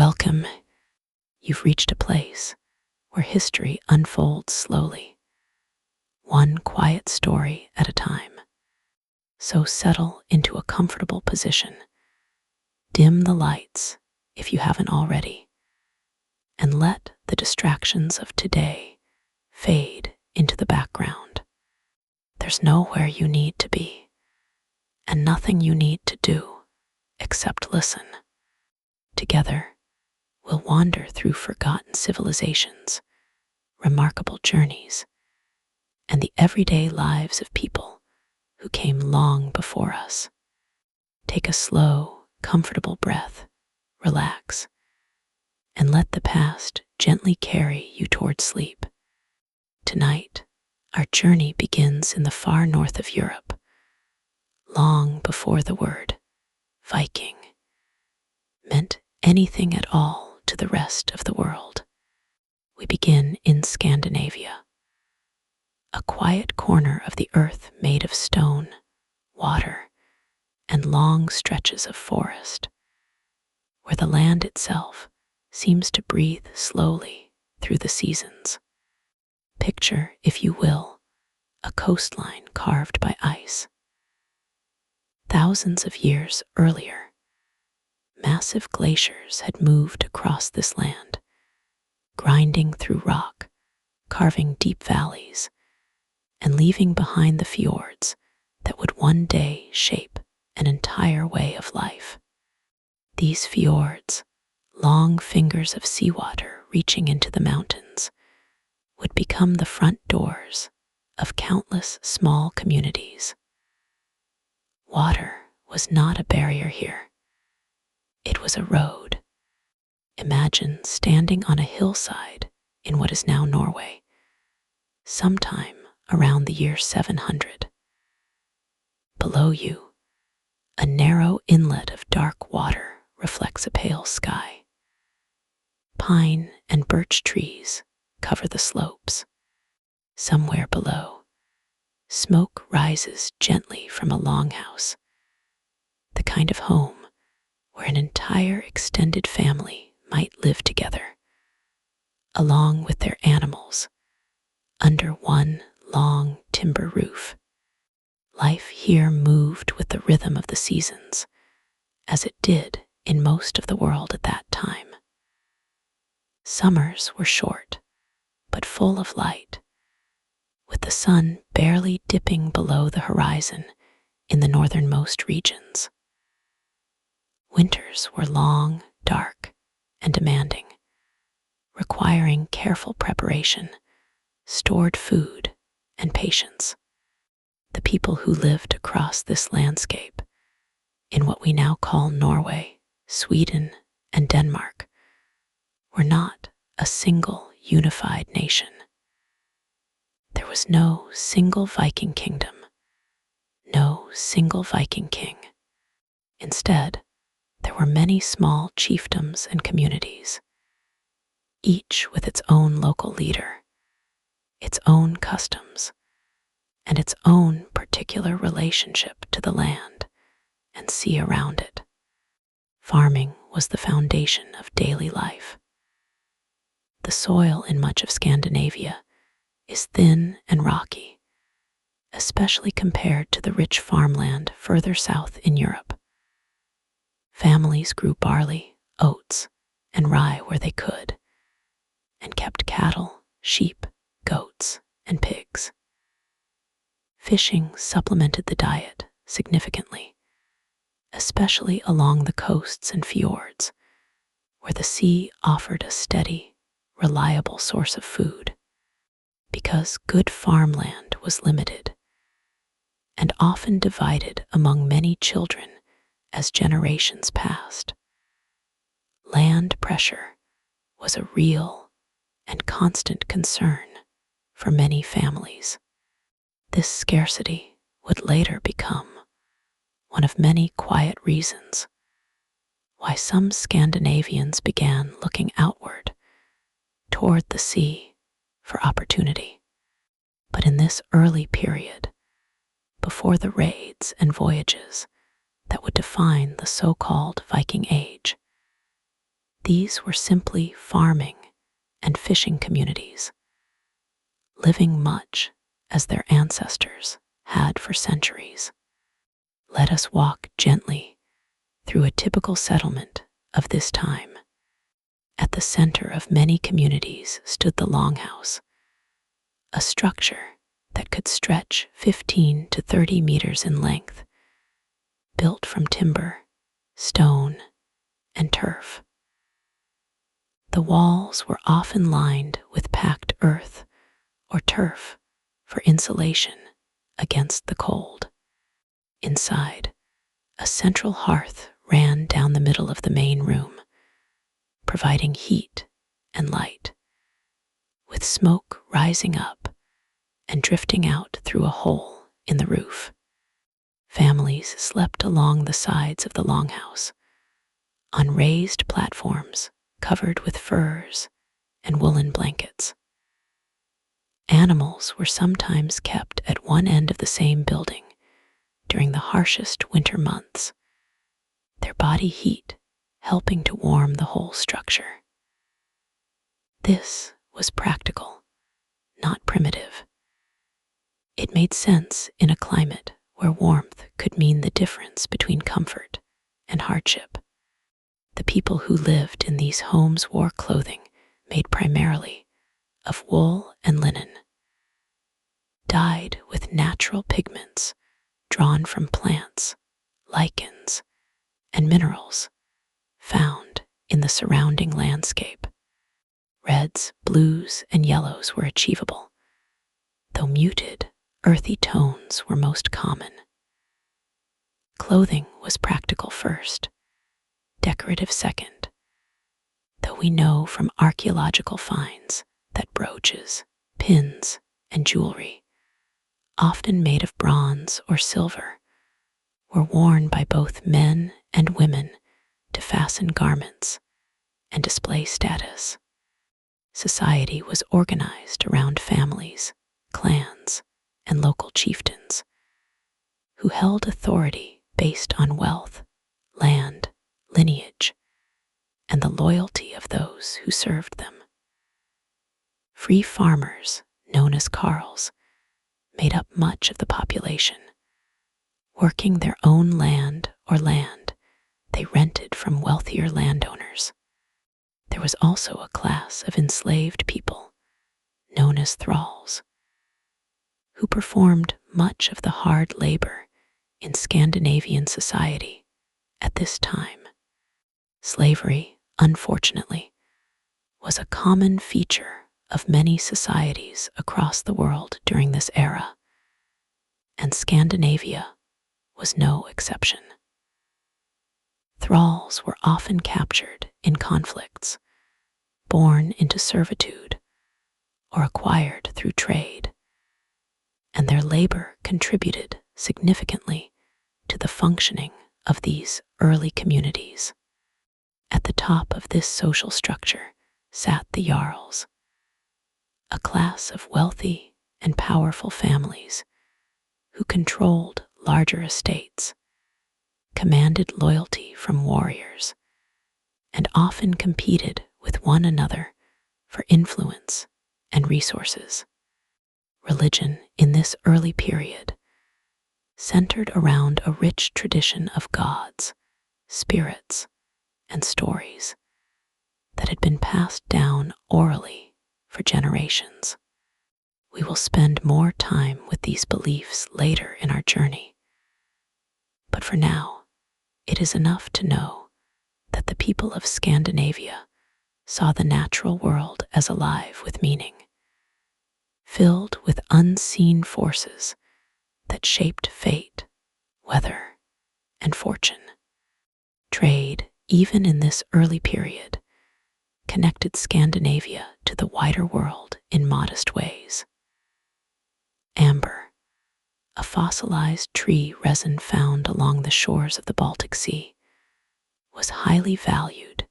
Welcome. You've reached a place where history unfolds slowly, one quiet story at a time. So settle into a comfortable position, dim the lights if you haven't already, and let the distractions of today fade into the background. There's nowhere you need to be, and nothing you need to do except listen. Together, we'll wander through forgotten civilizations, remarkable journeys, and the everyday lives of people who came long before us. Take a slow, comfortable breath, relax, and let the past gently carry you toward sleep. Tonight, our journey begins in the far north of Europe, long before the word Viking meant anything at all to the rest of the world. We begin in Scandinavia, a quiet corner of the earth made of stone, water, and long stretches of forest, where the land itself seems to breathe slowly through the seasons. Picture, if you will, a coastline carved by ice. Thousands of years earlier, massive glaciers had moved across this land, grinding through rock, carving deep valleys, and leaving behind the fjords that would one day shape an entire way of life. These fjords, long fingers of seawater reaching into the mountains, would become the front doors of countless small communities. Water was not a barrier here. It was a road. Imagine standing on a hillside in what is now Norway, sometime around the year 700. Below you, a narrow inlet of dark water reflects a pale sky. Pine and birch trees cover the slopes. Somewhere below, smoke rises gently from a longhouse, the kind of home where an entire extended family might live together, along with their animals, under one long timber roof. Life here moved with the rhythm of the seasons, as it did in most of the world at that time. Summers were short, but full of light, with the sun barely dipping below the horizon in the northernmost regions. Winters were long, dark, and demanding, requiring careful preparation, stored food, and patience. The people who lived across this landscape, in what we now call Norway, Sweden, and Denmark, were not a single unified nation. There was no single Viking kingdom, no single Viking king. Instead, there were many small chiefdoms and communities, each with its own local leader, its own customs, and its own particular relationship to the land and sea around it. Farming was the foundation of daily life. The soil in much of Scandinavia is thin and rocky, especially compared to the rich farmland further south in Europe. Families grew barley, oats, and rye where they could, and kept cattle, sheep, goats, and pigs. Fishing supplemented the diet significantly, especially along the coasts and fjords, where the sea offered a steady, reliable source of food. Because good farmland was limited and often divided among many children as generations passed, land pressure was a real and constant concern for many families. This scarcity would later become one of many quiet reasons why some Scandinavians began looking outward toward the sea for opportunity. But in this early period, before the raids and voyages that would define the so-called Viking Age, These were simply farming and fishing communities, living much as their ancestors had for centuries. Let us walk gently through a typical settlement of this time. At the center of many communities stood the longhouse, a structure that could stretch 15 to 30 meters in length, built from timber, stone, and turf. The walls were often lined with packed earth or turf for insulation against the cold. Inside, a central hearth ran down the middle of the main room, providing heat and light, with smoke rising up and drifting out through a hole in the roof. Families slept along the sides of the longhouse, on raised platforms covered with furs and woolen blankets. Animals were sometimes kept at one end of the same building during the harshest winter months, their body heat helping to warm the whole structure. This was practical, not primitive. It made sense in a climate where warmth could mean the difference between comfort and hardship. The people who lived in these homes wore clothing made primarily of wool and linen, dyed with natural pigments drawn from plants, lichens, and minerals found in the surrounding landscape. Reds, blues, and yellows were achievable, though muted, earthy tones were most common. Clothing was practical first, decorative second, though we know from archaeological finds that brooches, pins, and jewelry, often made of bronze or silver, were worn by both men and women to fasten garments and display status. Society was organized around families, clans, and local chieftains, who held authority based on wealth, land, lineage, and the loyalty of those who served them. Free farmers, known as carls, made up much of the population. Working their own land or land they rented from wealthier landowners. There was also a class of enslaved people, known as thralls, who performed much of the hard labor in Scandinavian society at this time. Slavery, unfortunately, was a common feature of many societies across the world during this era, and Scandinavia was no exception. Thralls were often captured in conflicts, born into servitude, or acquired through trade, and their labor contributed significantly to the functioning of these early communities. At the top of this social structure sat the jarls, a class of wealthy and powerful families who controlled larger estates, commanded loyalty from warriors, and often competed with one another for influence and resources. Religion in this early period centered around a rich tradition of gods, spirits, and stories that had been passed down orally for generations. We will spend more time with these beliefs later in our journey, but for now, it is enough to know that the people of Scandinavia saw the natural world as alive with meaning, filled with unseen forces that shaped fate, weather, and fortune. Trade, even in this early period, connected Scandinavia to the wider world in modest ways. Amber, a fossilized tree resin found along the shores of the Baltic Sea, was highly valued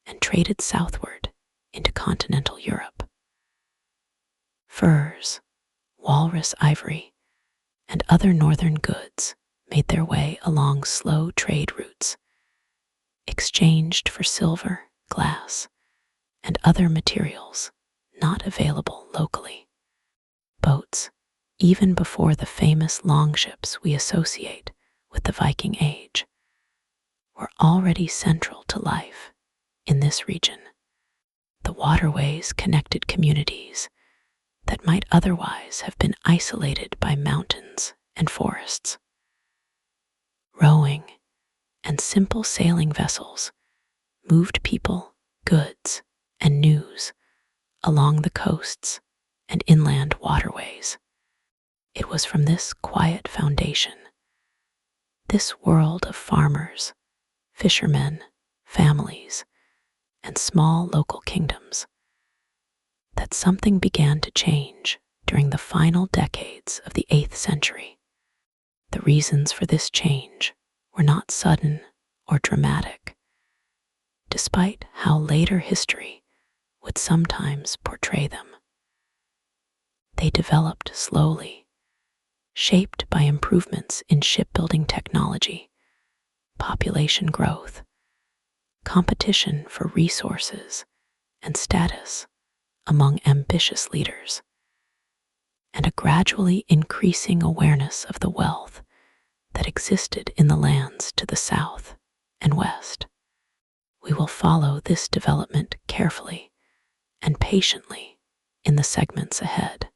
and traded southward into continental Europe. Furs, walrus ivory, and other northern goods made their way along slow trade routes, exchanged for silver, glass, and other materials not available locally. Boats, even before the famous longships we associate with the Viking Age, were already central to life in this region. The waterways connected communities that might otherwise have been isolated by mountains and forests. Rowing and simple sailing vessels moved people, goods, and news along the coasts and inland waterways. It was from this quiet foundation, this world of farmers, fishermen, families, and small local kingdoms, that something began to change during the final decades of the 8th century. The reasons for this change were not sudden or dramatic, despite how later history would sometimes portray them. They developed slowly, shaped by improvements in shipbuilding technology, population growth, competition for resources, and status among ambitious leaders, and a gradually increasing awareness of the wealth that existed in the lands to the south and west. We will follow this development carefully and patiently in the segments ahead,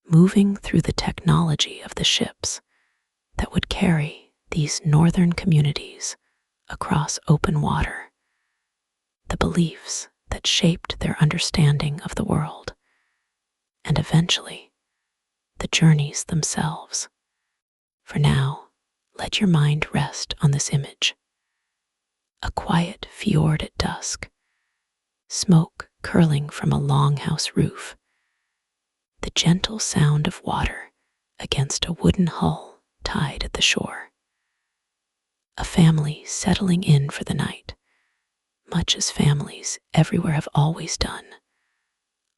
moving through the technology of the ships that would carry these northern communities across open water, the beliefs that shaped their understanding of the world, and eventually the journeys themselves. For now, let your mind rest on this image. A quiet fjord at dusk, smoke curling from a longhouse roof, the gentle sound of water against a wooden hull tied at the shore. A family settling in for the night, much as families everywhere have always done,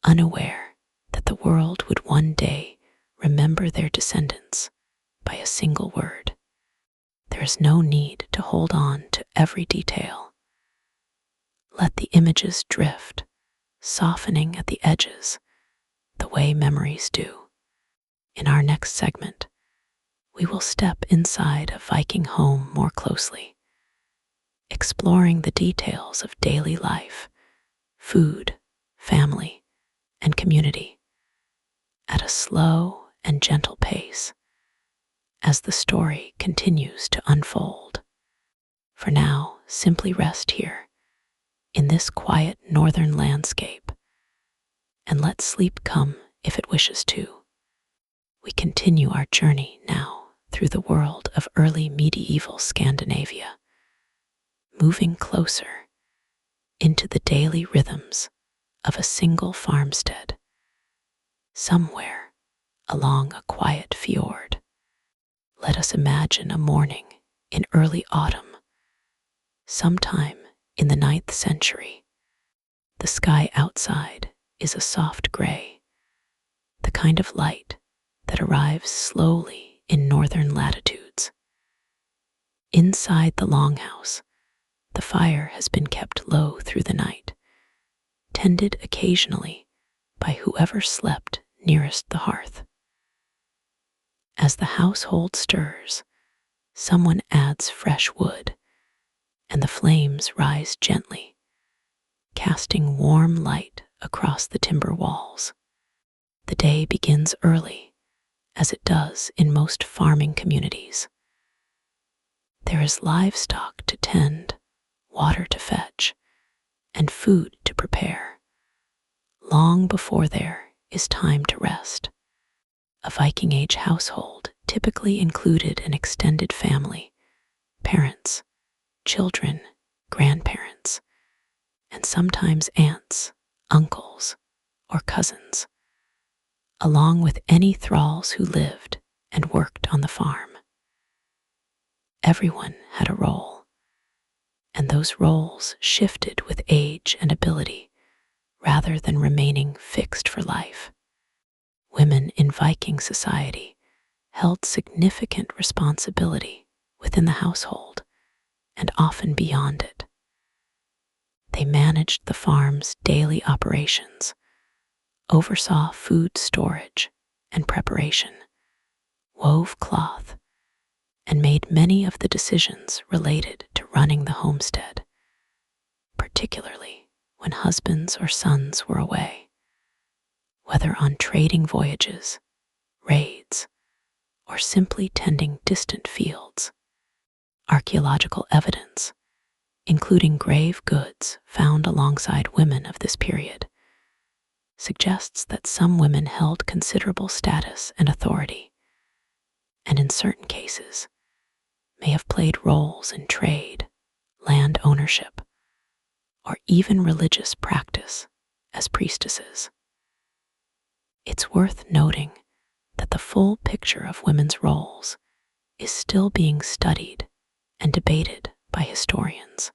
unaware that the world would one day remember their descendants by a single word. There is no need to hold on to every detail. Let the images drift, softening at the edges, the way memories do. In our next segment, we will step inside a Viking home more closely, exploring the details of daily life, food, family, and community at a slow and gentle pace as the story continues to unfold. For now, simply rest here in this quiet northern landscape and let sleep come if it wishes to. We continue our journey now through the world of early medieval Scandinavia, moving closer into the daily rhythms of a single farmstead, somewhere along a quiet fjord. Let us imagine a morning in early autumn, sometime in the 9th century. The sky outside is a soft gray, the kind of light that arrives slowly in northern latitudes. Inside the longhouse, the fire has been kept low through the night, tended occasionally by whoever slept nearest the hearth. As the household stirs, someone adds fresh wood, and the flames rise gently, casting warm light across the timber walls. The day begins early, as it does in most farming communities. There is livestock to tend, water to fetch, and food to prepare, long before there is time to rest. A Viking Age household typically included an extended family, parents, children, grandparents, and sometimes aunts, uncles, or cousins, along with any thralls who lived and worked on the farm. Everyone had a role, and those roles shifted with age and ability rather than remaining fixed for life. Women in Viking society held significant responsibility within the household and often beyond it. They managed the farm's daily operations, oversaw food storage and preparation, wove cloth, and made many of the decisions related to running the homestead, particularly when husbands or sons were away, whether on trading voyages, raids, or simply tending distant fields. Archaeological evidence, including grave goods found alongside women of this period, suggests that some women held considerable status and authority, and in certain cases may have played roles in trade, land ownership, or even religious practice as priestesses. It's worth noting that the full picture of women's roles is still being studied and debated by historians,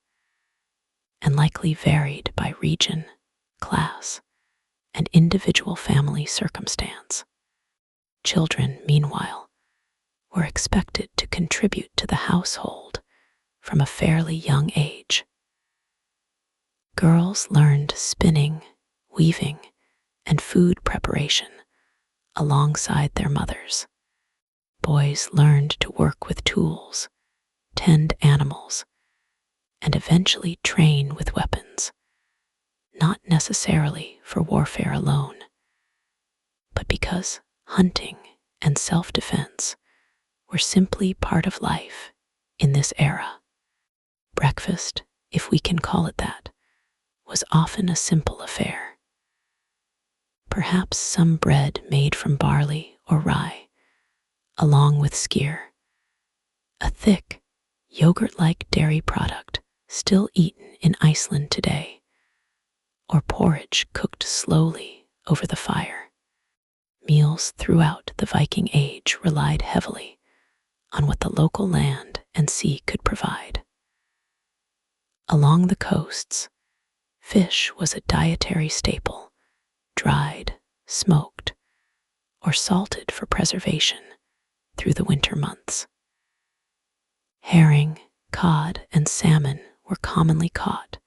and likely varied by region, class, and individual family circumstance. Children, meanwhile, were expected to contribute to the household from a fairly young age. Girls learned spinning, weaving, and food preparation alongside their mothers. Boys learned to work with tools, tend animals, and eventually train with weapons, not necessarily for warfare alone, but because hunting and self-defense were simply part of life in this era. Breakfast, if we can call it that, was often a simple affair. Perhaps some bread made from barley or rye, along with skyr, a thick, yogurt-like dairy product still eaten in Iceland today, or porridge cooked slowly over the fire. Meals throughout the Viking Age relied heavily on what the local land and sea could provide. Along the coasts, fish was a dietary staple, dried, smoked, or salted for preservation through the winter months. Herring, cod, and salmon were commonly caught,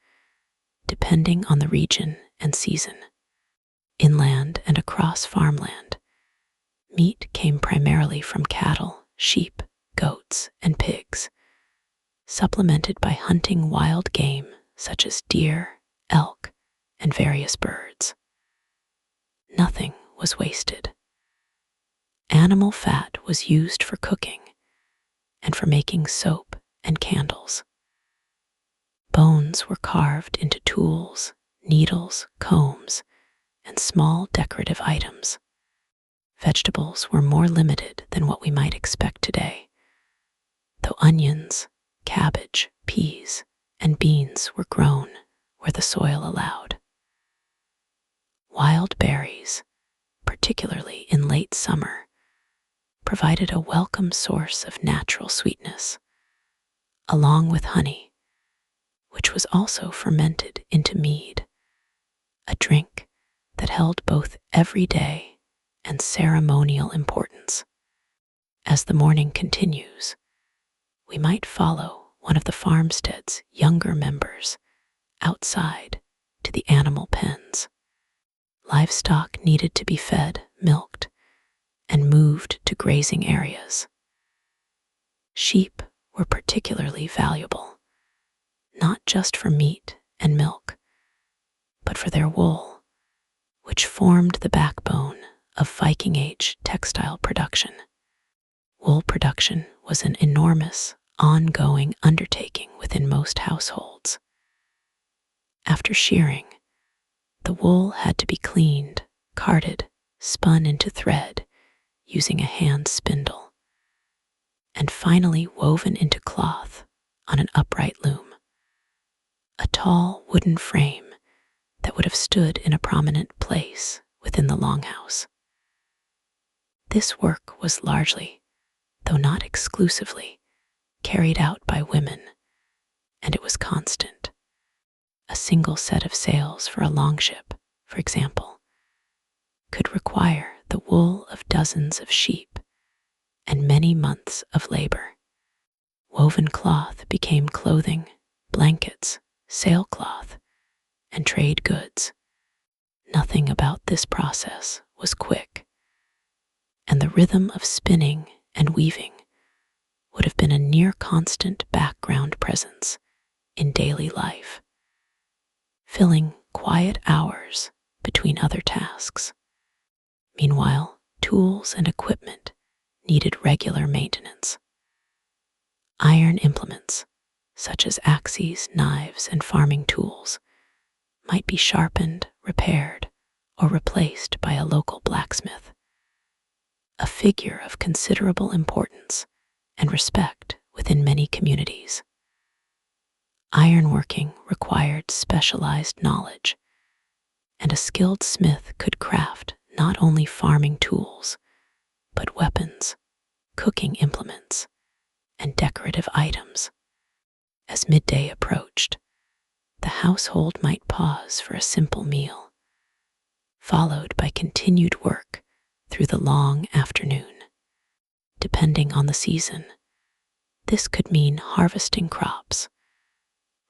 depending on the region and season. Inland and across farmland, meat came primarily from cattle, sheep, goats, and pigs, supplemented by hunting wild game such as deer, elk, and various birds. Nothing was wasted. Animal fat was used for cooking and for making soap and candles. Bones were carved into tools, needles, combs, and small decorative items. Vegetables were more limited than what we might expect today, though onions, cabbage, peas, and beans were grown where the soil allowed. Wild berries, particularly in late summer, provided a welcome source of natural sweetness, along with honey, which was also fermented into mead, a drink that held both everyday and ceremonial importance. As the morning continues, we might follow one of the farmstead's younger members outside to the animal pens. Livestock needed to be fed, milked, and moved to grazing areas. Sheep were particularly valuable, not just for meat and milk, but for their wool, which formed the backbone of Viking Age textile production. Wool production was an enormous, ongoing undertaking within most households. After shearing, the wool had to be cleaned, carded, spun into thread using a hand spindle, and finally woven into cloth on an upright loom, a tall wooden frame that would have stood in a prominent place within the longhouse. This work was largely, though not exclusively, carried out by women, and it was constant. A single set of sails for a longship, for example, could require the wool of dozens of sheep and many months of labor. Woven cloth became clothing, blankets, sailcloth, and trade goods. Nothing about this process was quick, and the rhythm of spinning and weaving would have been a near constant background presence in daily life, filling quiet hours between other tasks. Meanwhile, tools and equipment needed regular maintenance. Iron implements, such as axes, knives, and farming tools, might be sharpened, repaired, or replaced by a local blacksmith, a figure of considerable importance and respect within many communities. Ironworking required specialized knowledge, and a skilled smith could craft not only farming tools, but weapons, cooking implements, and decorative items. As midday approached, the household might pause for a simple meal, followed by continued work through the long afternoon. Depending on the season, this could mean harvesting crops,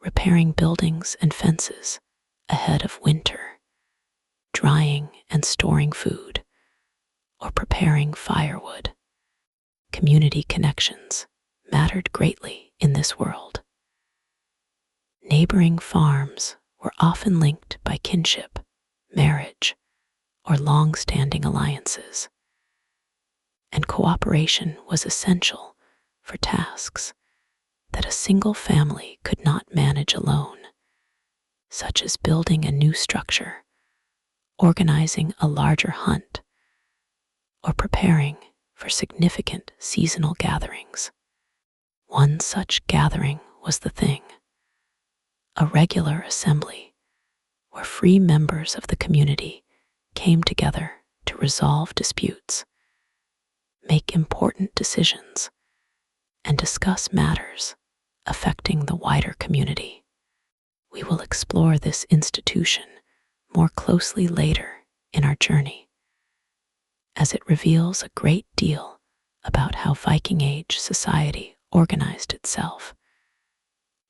repairing buildings and fences ahead of winter, drying and storing food, or preparing firewood. Community connections mattered greatly in this world. Neighboring farms were often linked by kinship, marriage, or long-standing alliances, and cooperation was essential for tasks that a single family could not manage alone, such as building a new structure, organizing a larger hunt, or preparing for significant seasonal gatherings. One such gathering was the Thing, a regular assembly where free members of the community came together to resolve disputes, make important decisions, and discuss matters affecting the wider community. We will explore this institution more closely later in our journey, as it reveals a great deal about how Viking Age society organized itself,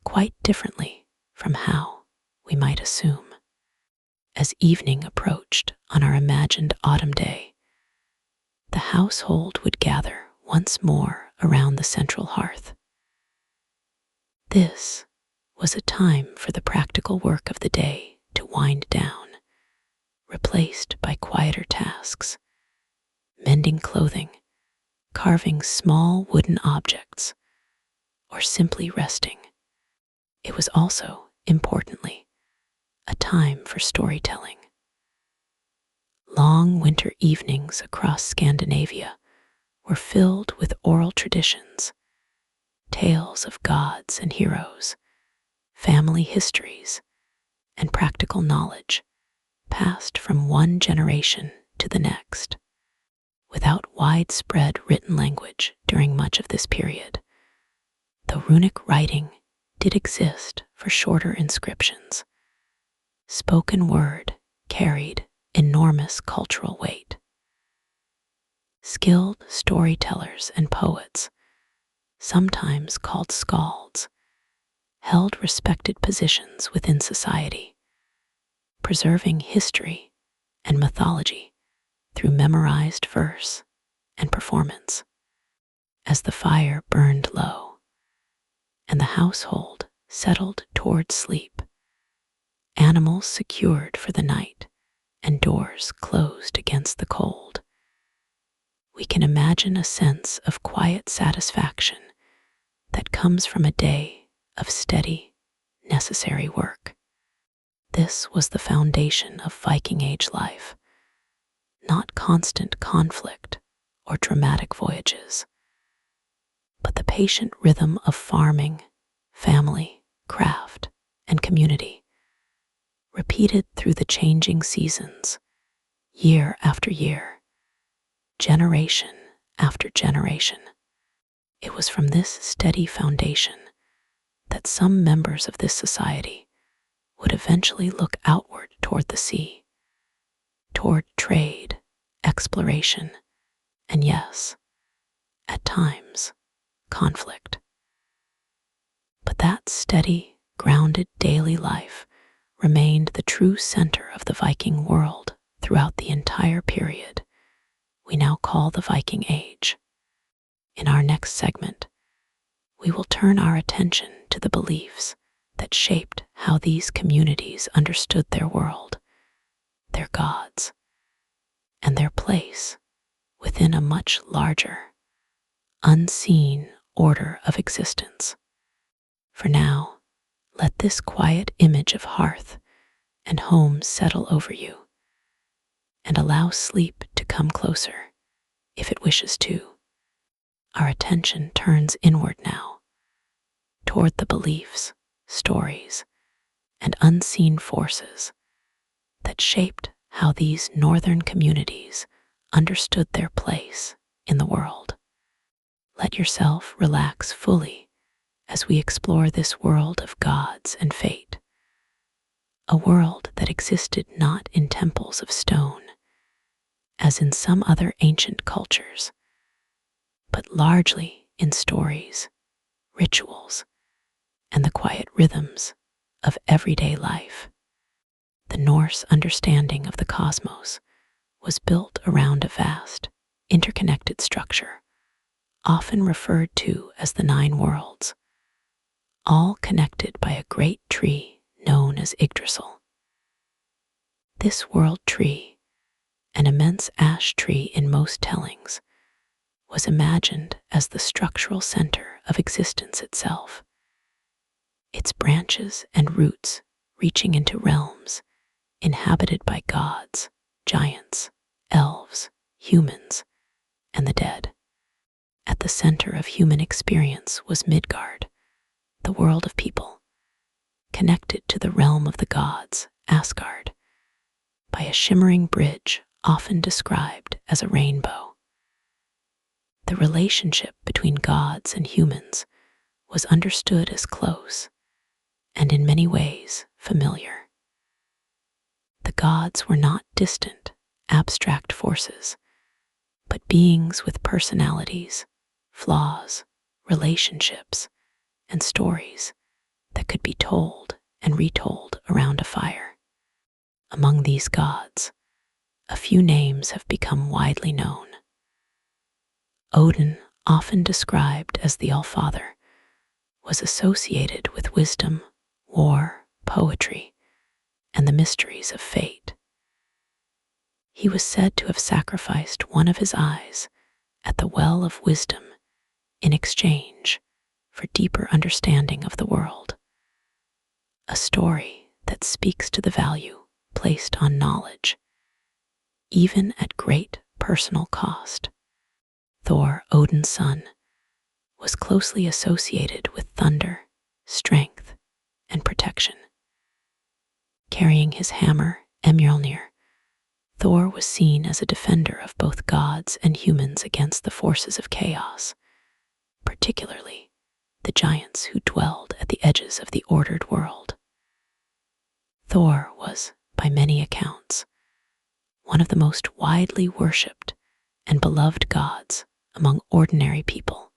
quite differently from how we might assume. As evening approached on our imagined autumn day, the household would gather once more around the central hearth. This was a time for the practical work of the day to wind down, replaced by quieter tasks, mending clothing, carving small wooden objects, or simply resting. It was also, importantly, a time for storytelling. Long winter evenings across Scandinavia were filled with oral traditions, tales of gods and heroes, family histories, and practical knowledge passed from one generation to the next. Without widespread written language during much of this period, though runic writing did exist for shorter inscriptions, spoken word carried enormous cultural weight. Skilled storytellers and poets, sometimes called skalds, held respected positions within society, preserving history and mythology through memorized verse and performance. As the fire burned low and the household settled toward sleep, animals secured for the night and doors closed against the cold, we can imagine a sense of quiet satisfaction that comes from a day of steady, necessary work. This was the foundation of Viking Age life, not constant conflict or dramatic voyages, but the patient rhythm of farming, family, craft, and community, repeated through the changing seasons, year after year, generation after generation. It was from this steady foundation that some members of this society would eventually look outward toward the sea, toward trade, exploration, and yes, at times, conflict. But that steady, grounded daily life remained the true center of the Viking world throughout the entire period we now call the Viking Age. In our next segment, we will turn our attention to the beliefs that shaped how these communities understood their world, their gods, and their place within a much larger, unseen order of existence. For now, let this quiet image of hearth and home settle over you, and allow sleep to come closer, if it wishes to. Our attention turns inward now, toward the beliefs, stories, and unseen forces that shaped how these northern communities understood their place in the world. Let yourself relax fully as we explore this world of gods and fate, a world that existed not in temples of stone, as in some other ancient cultures, but largely in stories, rituals, and the quiet rhythms of everyday life. The Norse understanding of the cosmos was built around a vast, interconnected structure, often referred to as the nine worlds, all connected by a great tree known as Yggdrasil. This world tree, an immense ash tree in most tellings, was imagined as the structural center of existence itself, its branches and roots reaching into realms inhabited by gods, giants, elves, humans, and the dead. At the center of human experience was Midgard, the world of people, connected to the realm of the gods, Asgard, by a shimmering bridge often described as a rainbow. The relationship between gods and humans was understood as close and in many ways familiar. The gods were not distant, abstract forces, but beings with personalities, flaws, relationships, and stories that could be told and retold around a fire. Among these gods, a few names have become widely known. Odin, often described as the All-Father, was associated with wisdom, war, poetry, and the mysteries of fate. He was said to have sacrificed one of his eyes at the well of wisdom in exchange for deeper understanding of the world, a story that speaks to the value placed on knowledge, even at great personal cost. Thor, Odin's son, was closely associated with thunder, strength, and protection. Carrying his hammer, Mjolnir, Thor was seen as a defender of both gods and humans against the forces of chaos, particularly the giants who dwelled at the edges of the ordered world. Thor was, by many accounts, one of the most widely worshipped and beloved gods among ordinary people,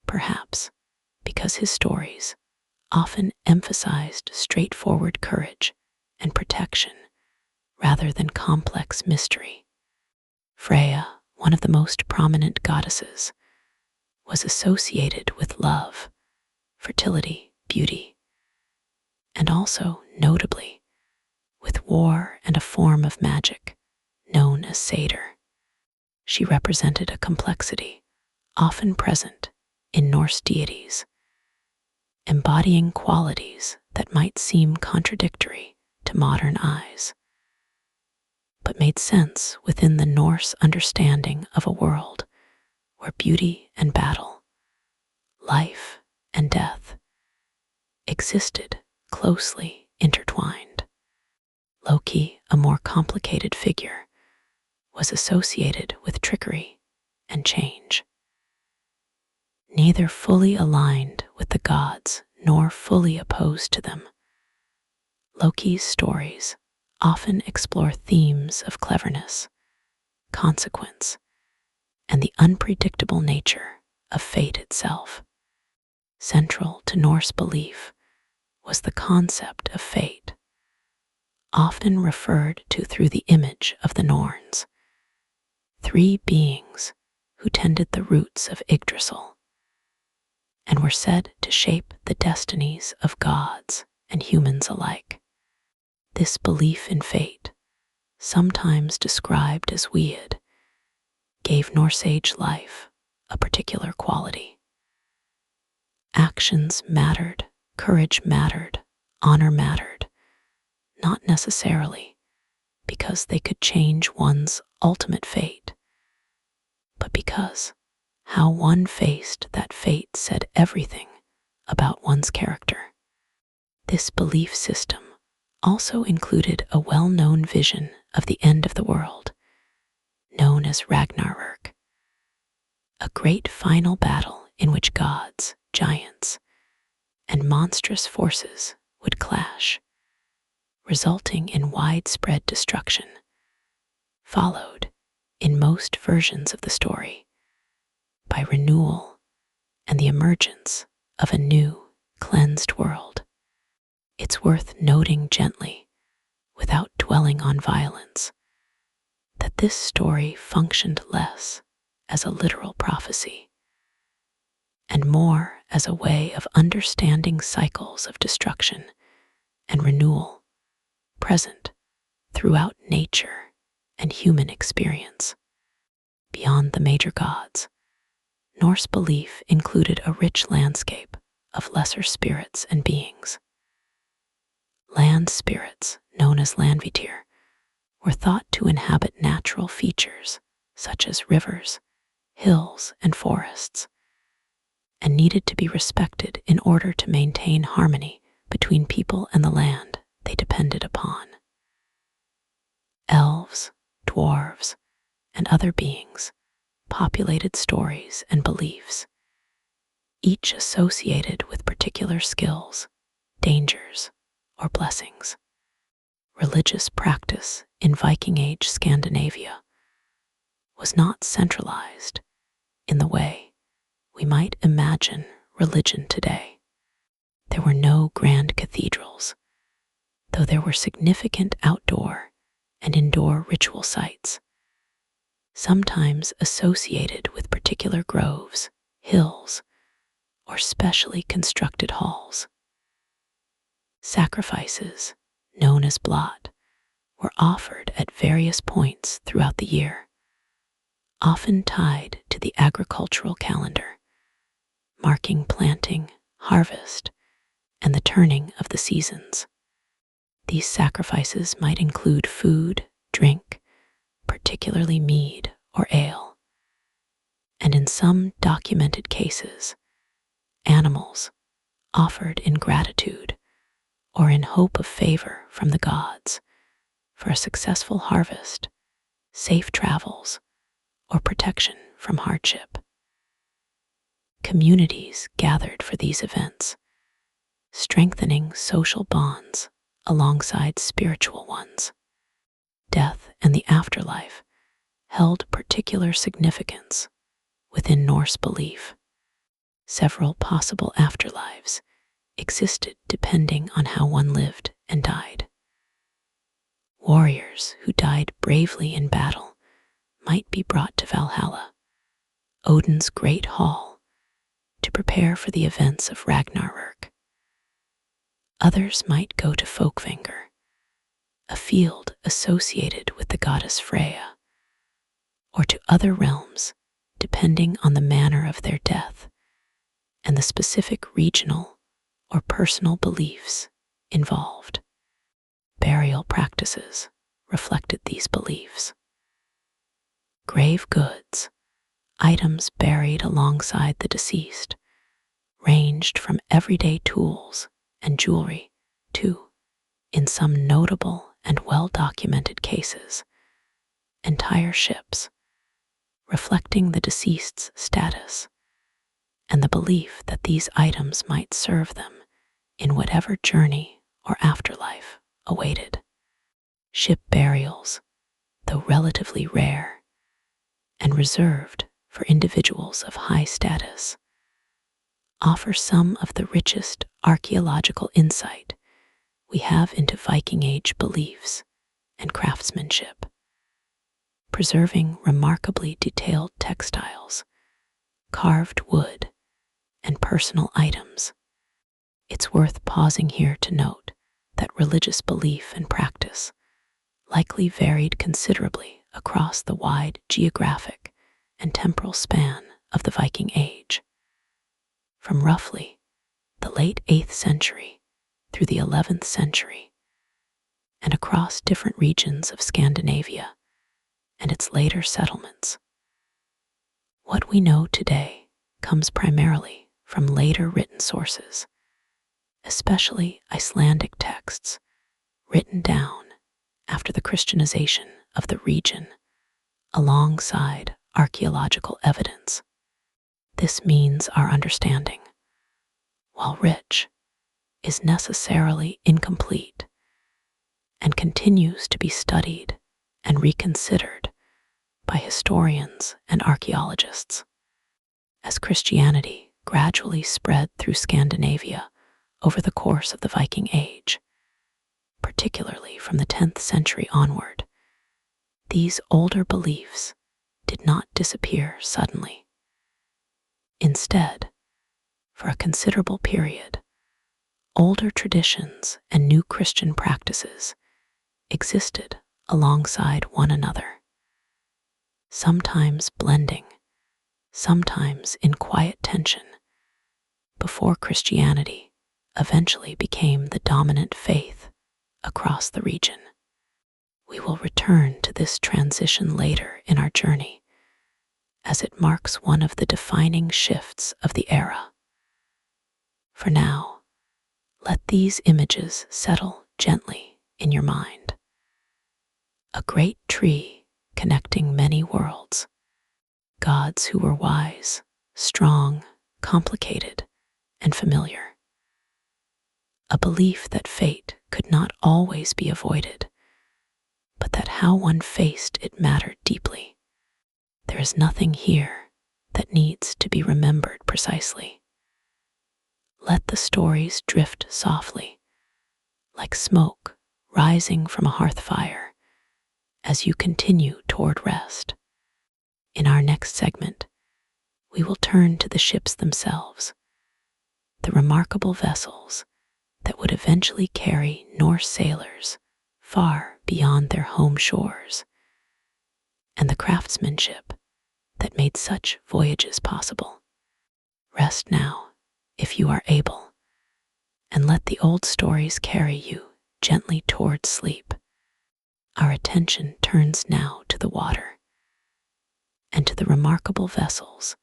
perhaps because his stories often emphasized straightforward courage and protection rather than complex mystery. Freya, one of the most prominent goddesses, was associated with love, fertility, beauty, and also, notably, with war and a form of magic known as satyr. She represented a complexity often present in Norse deities, embodying qualities that might seem contradictory to modern eyes, but made sense within the Norse understanding of a world where beauty and battle, life and death, existed closely intertwined. Loki, a more complicated figure, was associated with trickery and change. Neither fully aligned with the gods nor fully opposed to them, Loki's stories often explore themes of cleverness, consequence, and the unpredictable nature of fate itself. Central to Norse belief was the concept of fate, often referred to through the image of the Norns, three beings who tended the roots of Yggdrasil and were said to shape the destinies of gods and humans alike. This belief in fate, sometimes described as weird, gave Norse Age life a particular quality. Actions mattered, courage mattered, honor mattered, not necessarily because they could change one's ultimate fate, but because how one faced that fate said everything about one's character. This belief system also included a well-known vision of the end of the world, known as Ragnarök, a great final battle in which gods, giants, and monstrous forces would clash, resulting in widespread destruction, followed, in most versions of the story, by renewal and the emergence of a new, cleansed world. It's worth noting gently, without dwelling on violence, that this story functioned less as a literal prophecy and more as a way of understanding cycles of destruction and renewal present throughout nature and human experience. Beyond the major gods, Norse belief included a rich landscape of lesser spirits and beings. Land spirits, known as landvitir, were thought to inhabit natural features such as rivers, hills, and forests, and needed to be respected in order to maintain harmony between people and the land they depended upon. Elves, dwarves, and other beings populated stories and beliefs, each associated with particular skills, dangers, or blessings. Religious practice in Viking Age Scandinavia was not centralized in the way we might imagine religion today. There were no grand cathedrals, though there were significant outdoor and indoor ritual sites, sometimes associated with particular groves, hills, or specially constructed halls. Sacrifices, known as blot, were offered at various points throughout the year, often tied to the agricultural calendar, marking planting, harvest, and the turning of the seasons. These sacrifices might include food, drink, particularly mead or ale, and in some documented cases, animals offered in gratitude or in hope of favor from the gods for a successful harvest, safe travels, or protection from hardship. Communities gathered for these events, strengthening social bonds alongside spiritual ones. Death and the afterlife held particular significance within Norse belief. Several possible afterlives existed depending on how one lived and died. Warriors who died bravely in battle might be brought to Valhalla, Odin's great hall, to prepare for the events of Ragnarök. Others might go to Folkvanger, a field associated with the goddess Freya, or to other realms depending on the manner of their death and the specific regional or personal beliefs involved. Burial practices reflected these beliefs. Grave goods, items buried alongside the deceased, ranged from everyday tools and jewelry to, in some notable and well-documented cases, entire ships, reflecting the deceased's status and the belief that these items might serve them in whatever journey or afterlife awaited. Ship burials, though relatively rare and reserved for individuals of high status, offer some of the richest archaeological insight we have into Viking Age beliefs and craftsmanship, preserving remarkably detailed textiles, carved wood, and personal items. It's worth pausing here to note that religious belief and practice likely varied considerably across the wide geographic and temporal span of the Viking Age. From roughly the late 8th century through the 11th century, and across different regions of Scandinavia and its later settlements. What we know today comes primarily from later written sources, especially Icelandic texts written down after the Christianization of the region alongside archaeological evidence. This means our understanding, while rich, is necessarily incomplete and continues to be studied and reconsidered by historians and archaeologists. As Christianity gradually spread through Scandinavia over the course of the Viking Age, particularly from the 10th century onward, these older beliefs did not disappear suddenly. Instead, for a considerable period, older traditions and new Christian practices existed alongside one another, sometimes blending, sometimes in quiet tension, before Christianity eventually became the dominant faith across the region. We will return to this transition later in our journey, as it marks one of the defining shifts of the era. For now, let these images settle gently in your mind. A great tree connecting many worlds, gods who were wise, strong, complicated, and familiar. A belief that fate could not always be avoided, but that how one faced it mattered deeply. There is nothing here that needs to be remembered precisely. Let the stories drift softly, like smoke rising from a hearth fire, as you continue toward rest. In our next segment, we will turn to the ships themselves, the remarkable vessels that would eventually carry Norse sailors far beyond their home shores, and the craftsmanship that made such voyages possible. Rest now, if you are able, and let the old stories carry you gently toward sleep. Our attention turns now to the water, and to the remarkable vessels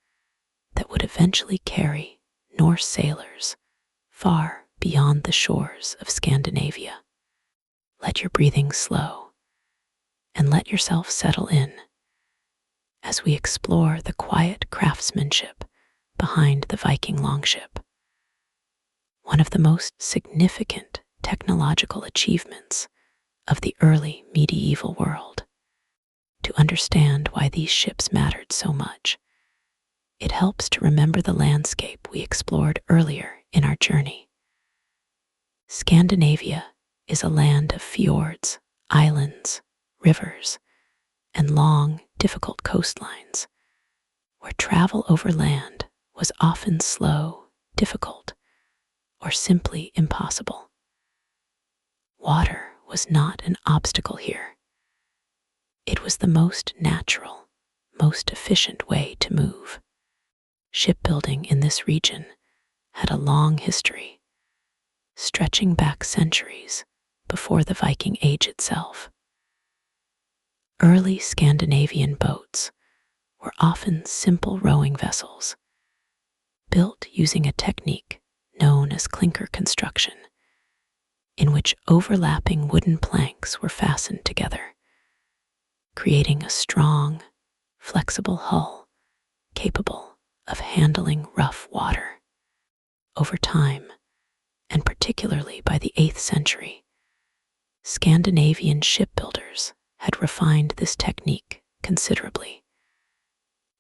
that would eventually carry Norse sailors far beyond the shores of Scandinavia. Let your breathing slow, and let yourself settle in as we explore the quiet craftsmanship behind the Viking longship. One of the most significant technological achievements of the early medieval world. To understand why these ships mattered so much, it helps to remember the landscape we explored earlier in our journey. Scandinavia is a land of fjords, islands, rivers, and long, difficult coastlines, where travel over land was often slow, difficult, or simply impossible. Water was not an obstacle here. It was the most natural, most efficient way to move. Shipbuilding in this region had a long history, stretching back centuries before the Viking Age itself. Early Scandinavian boats were often simple rowing vessels, built using a technique known as clinker construction, in which overlapping wooden planks were fastened together, creating a strong, flexible hull capable of handling rough water. Over time, and particularly by the 8th century, Scandinavian shipbuilders had refined this technique considerably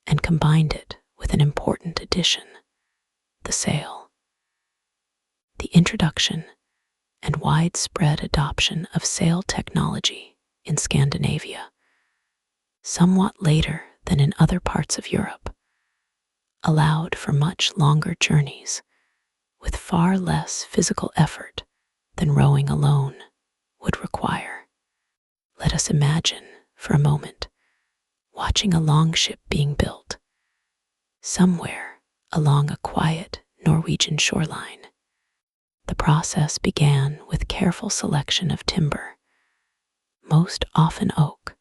and combined it with an important addition, the sail. The introduction and widespread adoption of sail technology in Scandinavia, somewhat later than in other parts of Europe, allowed for much longer journeys with far less physical effort than rowing alone would require. Let us imagine, for a moment, watching a longship being built somewhere along a quiet Norwegian shoreline. The process began with careful selection of timber, most often oak,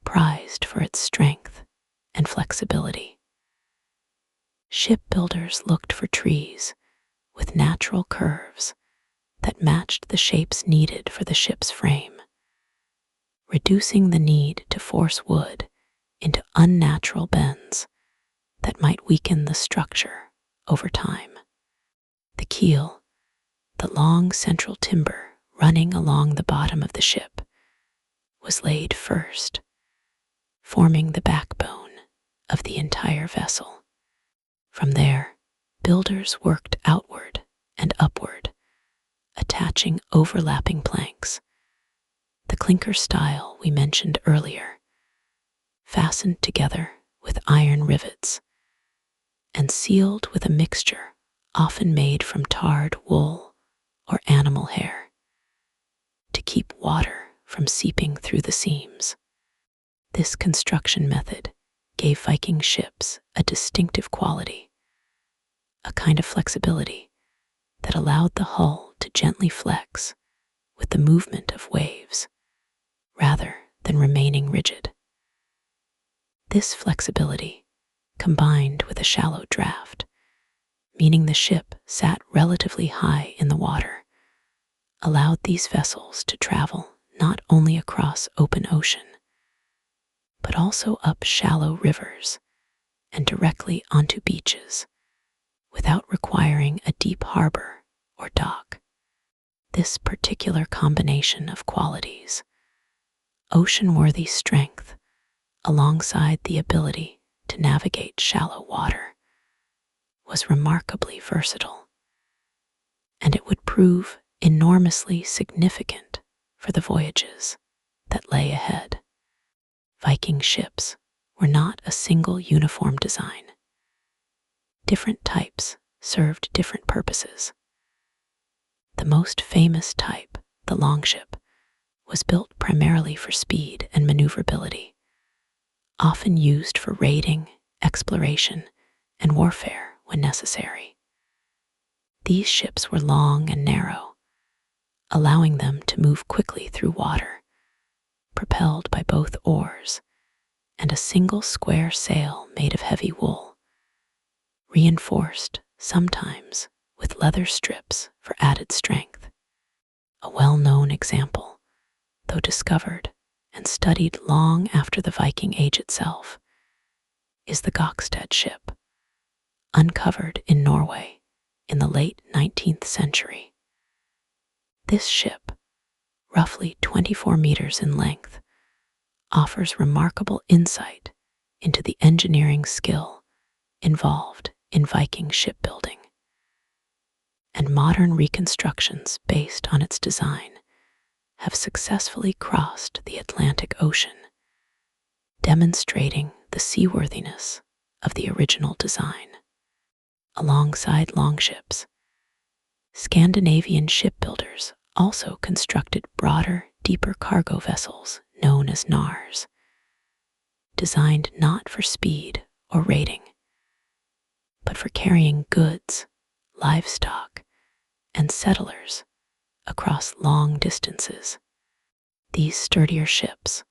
prized for its strength and flexibility. Shipbuilders looked for trees with natural curves that matched the shapes needed for the ship's frame, reducing the need to force wood into unnatural bends that might weaken the structure over time. The keel, the long central timber running along the bottom of the ship, was laid first, forming the backbone of the entire vessel. From there, builders worked outward and upward, attaching overlapping planks, the clinker style we mentioned earlier, fastened together with iron rivets and sealed with a mixture often made from tarred wool or animal hair to keep water from seeping through the seams. This construction method gave Viking ships a distinctive quality, a kind of flexibility that allowed the hull to gently flex with the movement of waves rather than remaining rigid. This flexibility, combined with a shallow draft, meaning the ship sat relatively high in the water, allowed these vessels to travel not only across open ocean, but also up shallow rivers and directly onto beaches without requiring a deep harbor or dock. This particular combination of qualities, ocean-worthy strength alongside the ability to navigate shallow water, was remarkably versatile, and it would prove enormously significant for the voyages that lay ahead. Viking ships were not a single uniform design. Different types served different purposes. The most famous type, the longship, was built primarily for speed and maneuverability, often used for raiding, exploration, and warfare when necessary. These ships were long and narrow, allowing them to move quickly through water, propelled by both oars and a single square sail made of heavy wool, reinforced sometimes with leather strips for added strength. A well-known example, though discovered and studied long after the Viking Age itself, is the Gokstad ship, uncovered in Norway in the late 19th century. This ship, roughly 24 meters in length, offers remarkable insight into the engineering skill involved in Viking shipbuilding, and modern reconstructions based on its design have successfully crossed the Atlantic Ocean, demonstrating the seaworthiness of the original design. Alongside longships, Scandinavian shipbuilders also constructed broader, deeper cargo vessels known as nars, designed not for speed or raiding, but for carrying goods, livestock, and settlers across long distances. These sturdier ships,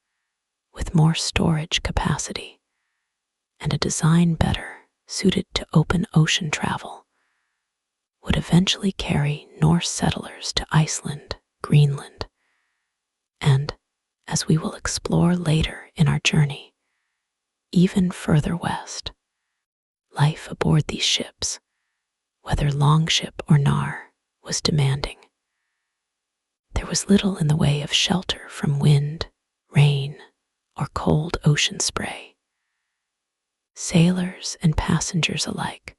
with more storage capacity and a design better suited to open ocean travel, would eventually carry Norse settlers to Iceland, Greenland, and, as we will explore later in our journey, even further west. Life aboard these ships, whether longship or nar, was demanding. There was little in the way of shelter from wind, rain, or cold ocean spray. Sailors and passengers alike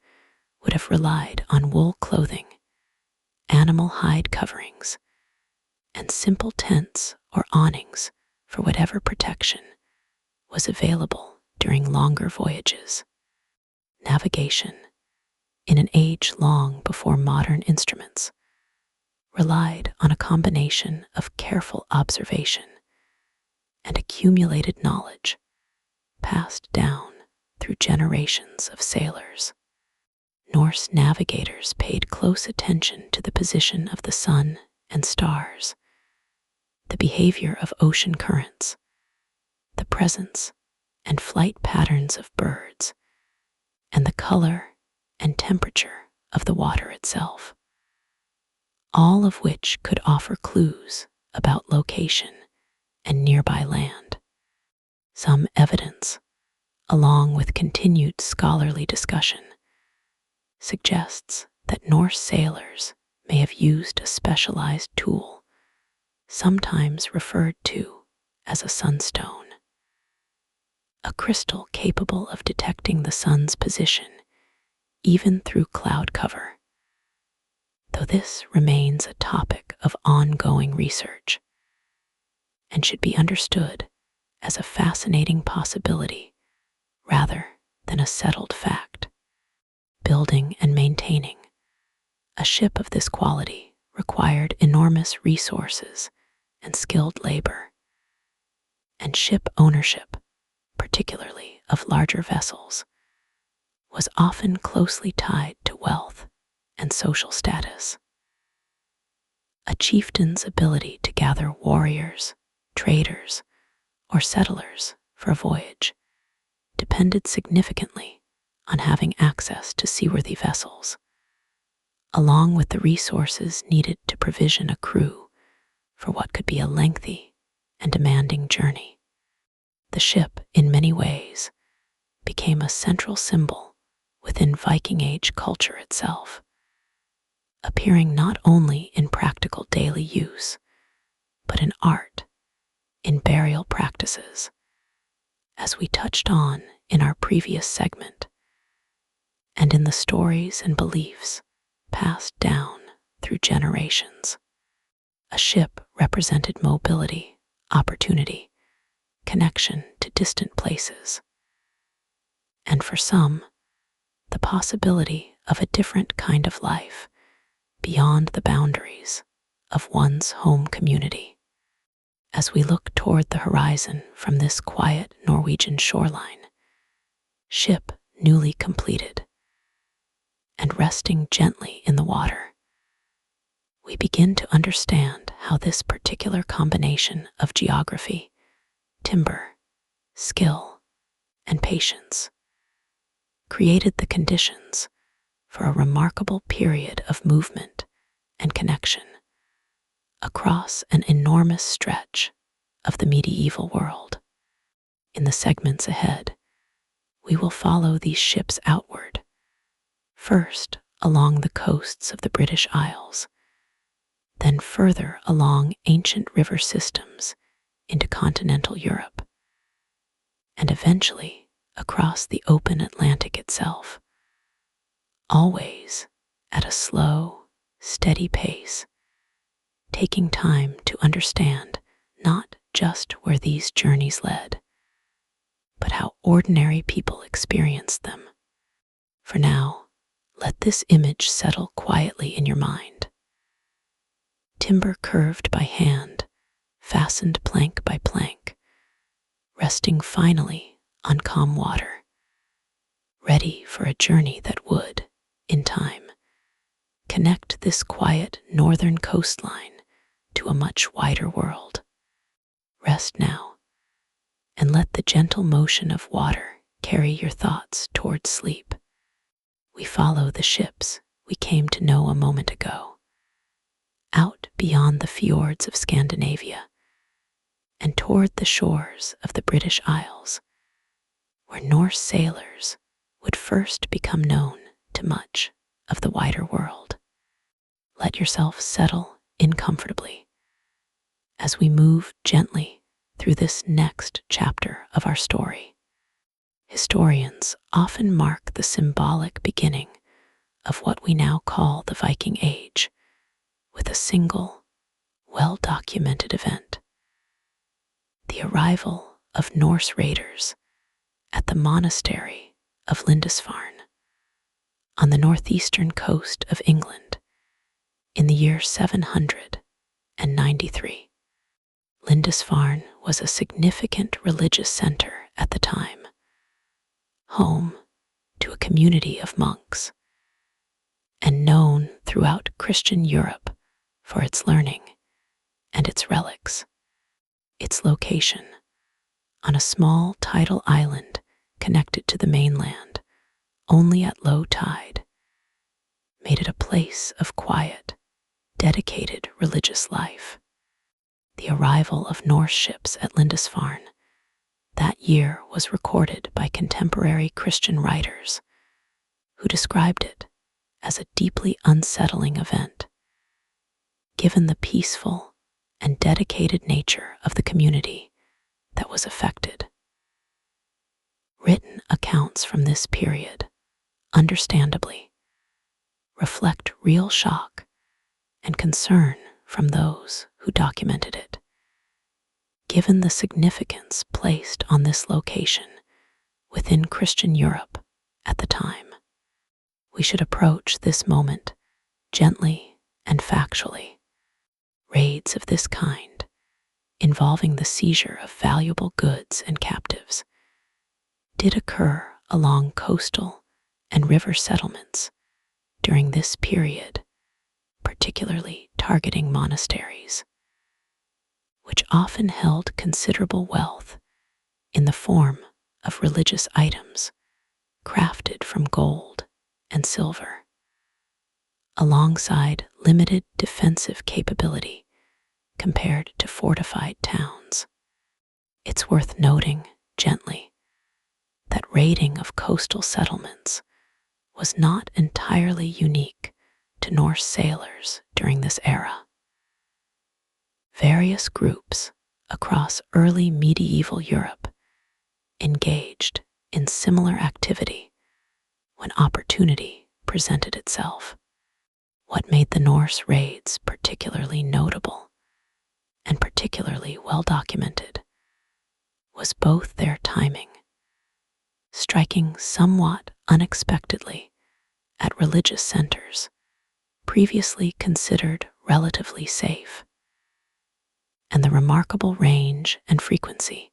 would have relied on wool clothing animal hide coverings, and simple tents or awnings for whatever protection was available during longer voyages. Navigation, in an age long before modern instruments, relied on a combination of careful observation and accumulated knowledge passed down through generations of sailors. Norse navigators paid close attention to the position of the sun and stars, the behavior of ocean currents, the presence and flight patterns of birds, and the color and temperature of the water itself, all of which could offer clues about location and nearby land. Some evidence, along with continued scholarly discussion, suggests that Norse sailors may have used a specialized tool, sometimes referred to as a sunstone, a crystal capable of detecting the sun's position even through cloud cover. Though this remains a topic of ongoing research and should be understood as a fascinating possibility rather than a settled fact. Building and maintaining a ship of this quality required enormous resources and skilled labor, and ship ownership, particularly of larger vessels, was often closely tied to wealth and social status. A chieftain's ability to gather warriors, traders, or settlers for a voyage depended significantly on having access to seaworthy vessels, along with the resources needed to provision a crew for what could be a lengthy and demanding journey. The ship, in many ways, became a central symbol within Viking Age culture itself, appearing not only in practical daily use, but in art, in burial practices, as we touched on in our previous segment, and in the stories and beliefs passed down through generations. A ship represented mobility, opportunity, connection to distant places, and for some, the possibility of a different kind of life beyond the boundaries of one's home community. As we look toward the horizon from this quiet Norwegian shoreline, ship newly completed, and resting gently in the water, we begin to understand how this particular combination of geography, timber, skill, and patience created the conditions for a remarkable period of movement and connection across an enormous stretch of the medieval world. In the segments ahead, we will follow these ships outward, first along the coasts of the British Isles, then further along ancient river systems into continental Europe, and eventually across the open Atlantic itself, always at a slow, steady pace, taking time to understand not just where these journeys led, but how ordinary people experienced them. For now, let this image settle quietly in your mind. Timber curved by hand, fastened plank by plank, resting finally on calm water, ready for a journey that would, in time, connect this quiet northern coastline to a much wider world. Rest now, and let the gentle motion of water carry your thoughts towards sleep. We follow the ships we came to know a moment ago, out beyond the fjords of Scandinavia and toward the shores of the British Isles, where Norse sailors would first become known to much of the wider world. Let yourself settle in comfortably as we move gently through this next chapter of our story. Historians often mark the symbolic beginning of what we now call the Viking Age with a single, well-documented event: the arrival of Norse raiders at the monastery of Lindisfarne on the northeastern coast of England in the year 793. Lindisfarne was a significant religious center at the time, home to a community of monks, and known throughout Christian Europe for its learning and its relics. Its location, on a small tidal island connected to the mainland only at low tide, made it a place of quiet, dedicated religious life. The arrival of Norse ships at Lindisfarne that year was recorded by contemporary Christian writers who described it as a deeply unsettling event, given the peaceful and dedicated nature of the community that was affected. Written accounts from this period, understandably, reflect real shock and concern from those who documented it. Given the significance placed on this location within Christian Europe at the time, we should approach this moment gently and factually. Raids of this kind, involving the seizure of valuable goods and captives, did occur along coastal and river settlements during this period, particularly targeting monasteries, which often held considerable wealth in the form of religious items crafted from gold and silver, alongside limited defensive capability compared to fortified towns. It's worth noting gently that raiding of coastal settlements was not entirely unique to Norse sailors during this era. Various groups across early medieval Europe engaged in similar activity when opportunity presented itself. What made the Norse raids particularly notable and particularly well documented was both their timing, striking somewhat unexpectedly at religious centers previously considered relatively safe, and the remarkable range and frequency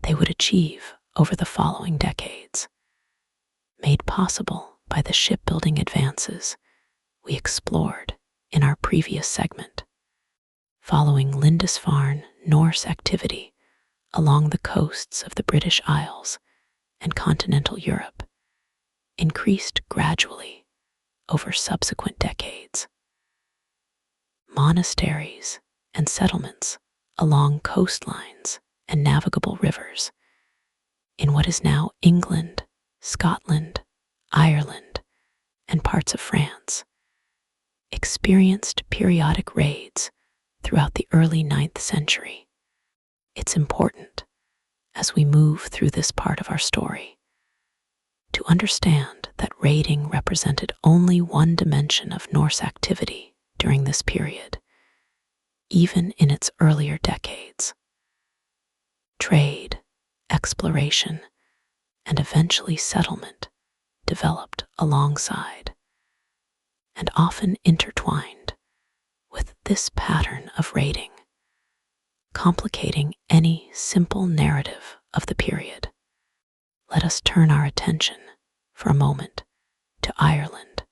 they would achieve over the following decades, made possible by the shipbuilding advances we explored in our previous segment. Following Lindisfarne Norse activity along the coasts of the British Isles and continental Europe increased gradually over subsequent decades. Monasteries and settlements along coastlines and navigable rivers in what is now England, Scotland, Ireland, and parts of France experienced periodic raids throughout the early 9th century. It's important, as we move through this part of our story, to understand that raiding represented only one dimension of Norse activity during this period, even in its earlier decades. Trade, exploration, and eventually settlement developed alongside, and often intertwined with this pattern of raiding, complicating any simple narrative of the period. Let us turn our attention for a moment to Ireland,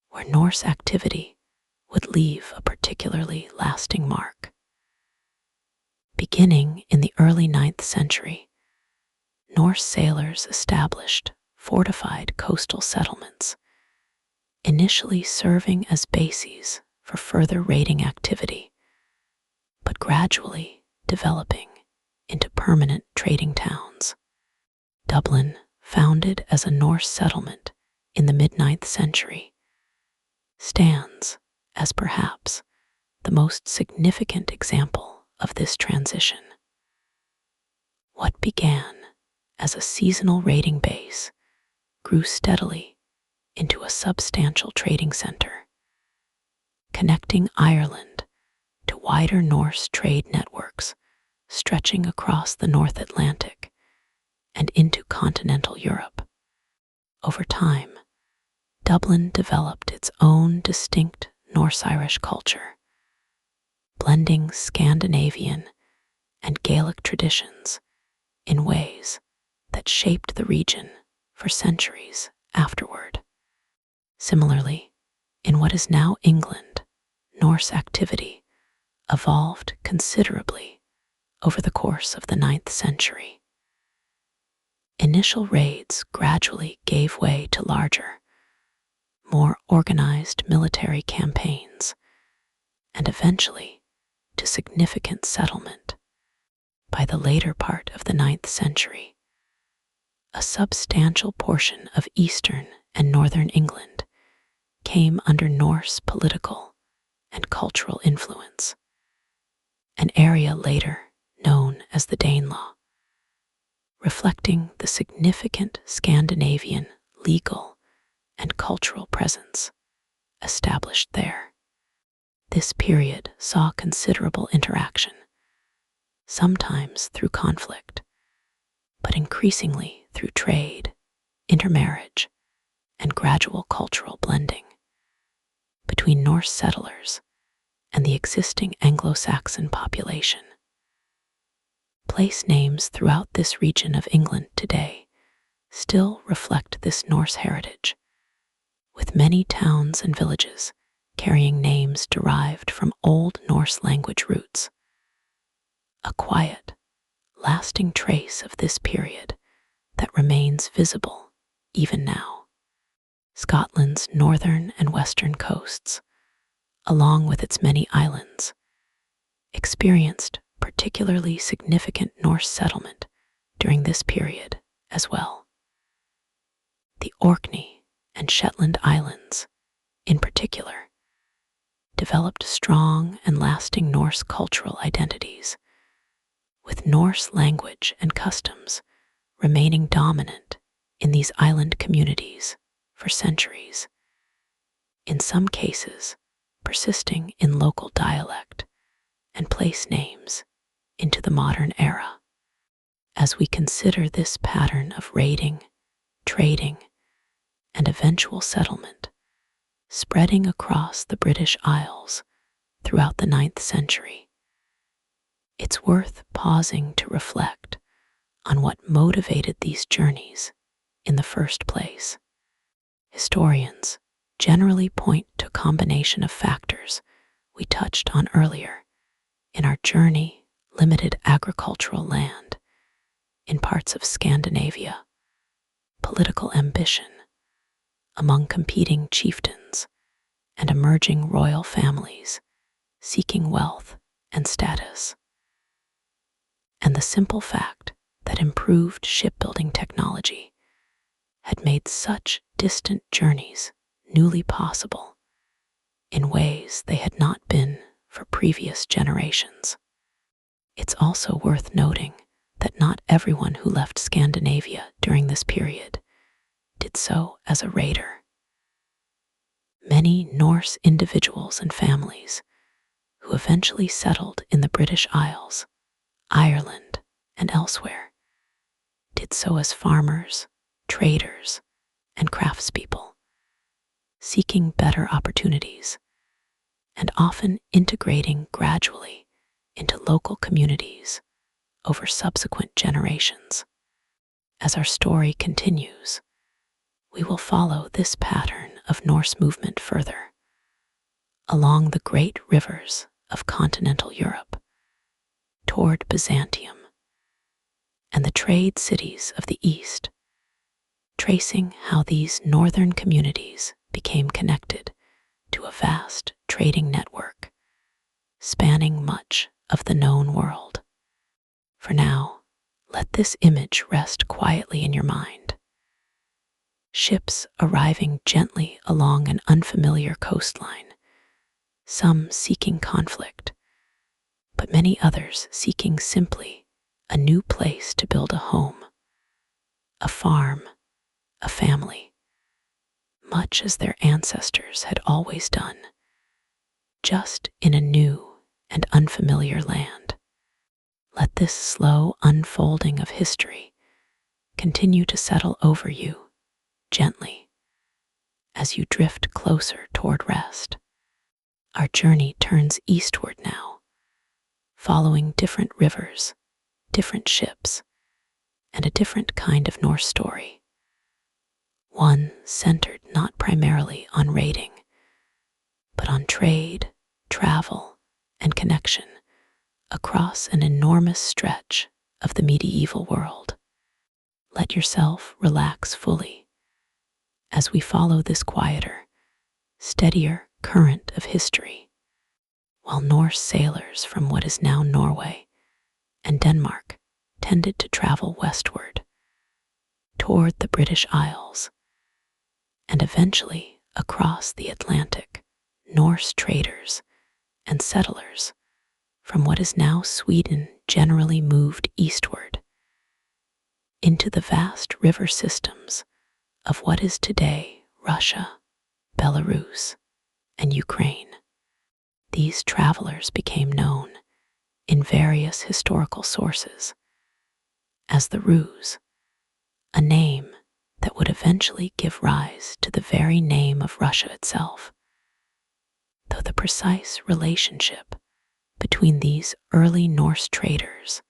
where Norse activity would leave a particularly lasting mark. Beginning in the early 9th century, Norse sailors established fortified coastal settlements, initially serving as bases for further raiding activity, but gradually developing into permanent trading towns. Dublin, founded as a Norse settlement in the mid-9th century, stands as perhaps the most significant example of this transition. What began as a seasonal raiding base grew steadily into a substantial trading center, connecting Ireland to wider Norse trade networks stretching across the North Atlantic and into continental Europe. Over time, Dublin developed its own distinct Norse-Irish culture, blending Scandinavian and Gaelic traditions in ways that shaped the region for centuries afterward. Similarly, in what is now England, Norse activity evolved considerably over the course of the 9th century. Initial raids gradually gave way to larger, more organized military campaigns, and eventually to significant settlement. By the later part of the 9th century, a substantial portion of eastern and northern England came under Norse political and cultural influence, an area later known as the Danelaw, reflecting the significant Scandinavian legal and cultural presence established there. This period saw considerable interaction, sometimes through conflict, but increasingly through trade, intermarriage, and gradual cultural blending between Norse settlers and the existing Anglo-Saxon population. Place names throughout this region of England today still reflect this Norse heritage, with many towns and villages carrying names derived from Old Norse language roots. A quiet, lasting trace of this period that remains visible even now. Scotland's northern and western coasts, along with its many islands, experienced particularly significant Norse settlement during this period as well. The Orkney and Shetland Islands, in particular, developed strong and lasting Norse cultural identities, with Norse language and customs remaining dominant in these island communities for centuries, in some cases persisting in local dialect and place names into the modern era. As we consider this pattern of raiding, trading, and eventual settlement spreading across the British Isles throughout the 9th century, it's worth pausing to reflect on what motivated these journeys in the first place. Historians generally point to a combination of factors we touched on earlier in our journey: limited agricultural land in parts of Scandinavia, political ambition among competing chieftains, and emerging royal families seeking wealth and status, and the simple fact that improved shipbuilding technology had made such distant journeys newly possible in ways they had not been for previous generations. It's also worth noting that not everyone who left Scandinavia during this period did so as a raider. Many Norse individuals and families who eventually settled in the British Isles, Ireland, and elsewhere did so as farmers, traders, and craftspeople, seeking better opportunities and often integrating gradually into local communities over subsequent generations. As our story continues, we will follow this pattern of Norse movement further along the great rivers of continental Europe toward Byzantium and the trade cities of the East, tracing how these northern communities became connected to a vast trading network spanning much of the known world. For now, let this image rest quietly in your mind. Ships arriving gently along an unfamiliar coastline, some seeking conflict, but many others seeking simply a new place to build a home, a farm, a family, much as their ancestors had always done. just in a new and unfamiliar land. Let this slow unfolding of history continue to settle over you gently as you drift closer toward rest. Our journey turns eastward now, following different rivers, different ships, and a different kind of Norse story. One centered not primarily on raiding, but on trade, travel, and connection across an enormous stretch of the medieval world. Let yourself relax fully as we follow this quieter, steadier current of history, while Norse sailors from what is now Norway and Denmark tended to travel westward toward the British Isles and eventually across the Atlantic. Norse traders and settlers from what is now Sweden generally moved eastward into the vast river systems of what is today Russia, Belarus, and Ukraine. These travelers became known in various historical sources as the Rus, a name that would eventually give rise to the very name of Russia itself. Though the precise relationship between these early Norse traders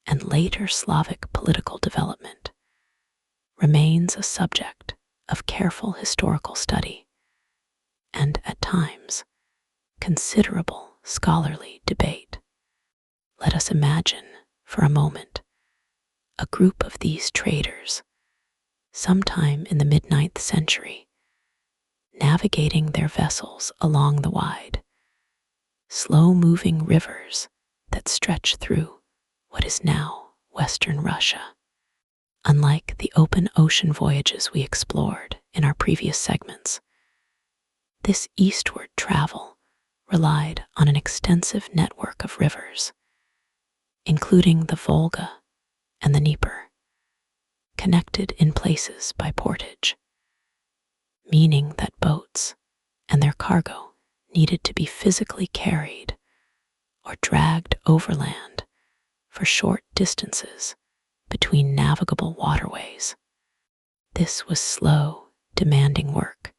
and later Slavic political development remains a subject of careful historical study and, at times, considerable scholarly debate. Let us imagine, for a moment, a group of these traders, sometime in the mid-9th century, navigating their vessels along the wide, slow-moving rivers that stretch through what is now Western Russia. Unlike the open ocean voyages we explored in our previous segments, this eastward travel relied on an extensive network of rivers, including the Volga and the Dnieper, connected in places by portage, meaning that boats and their cargo needed to be physically carried or dragged overland for short distances between navigable waterways. This was slow, demanding work,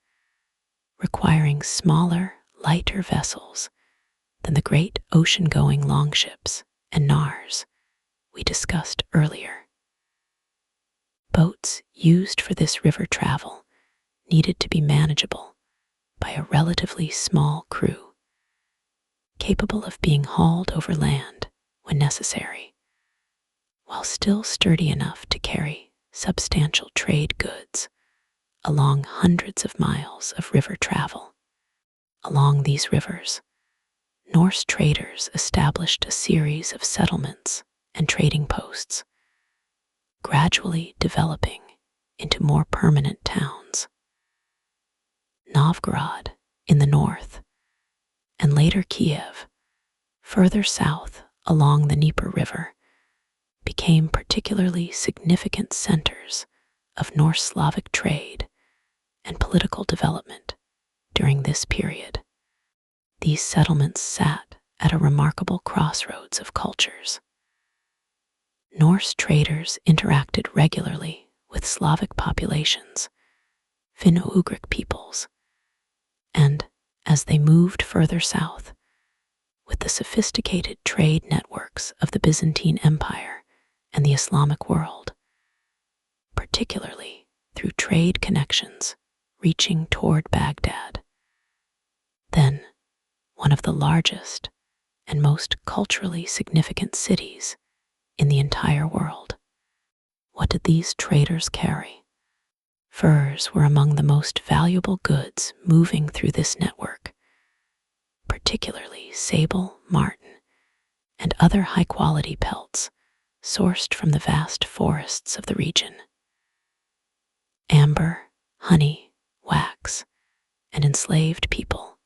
requiring smaller, lighter vessels than the great ocean-going longships and nars we discussed earlier. Boats used for this river travel needed to be manageable by a relatively small crew, capable of being hauled over land when necessary, while still sturdy enough to carry substantial trade goods along hundreds of miles of river travel. Along these rivers, Norse traders established a series of settlements and trading posts, gradually developing into more permanent towns. Novgorod in the north, and later Kiev, further south along the Dnieper River, became particularly significant centers of Norse Slavic trade and political development during this period. These settlements sat at a remarkable crossroads of cultures. Norse traders interacted regularly with Slavic populations, Finno-Ugric peoples, and, as they moved further south, with the sophisticated trade networks of the Byzantine Empire and the Islamic world, particularly through trade connections reaching toward Baghdad. Then, one of the largest and most culturally significant cities in the entire world. What did these traders carry? Furs were among the most valuable goods moving through this network, particularly sable, marten, and other high-quality pelts sourced from the vast forests of the region. Amber, honey, wax, and enslaved people.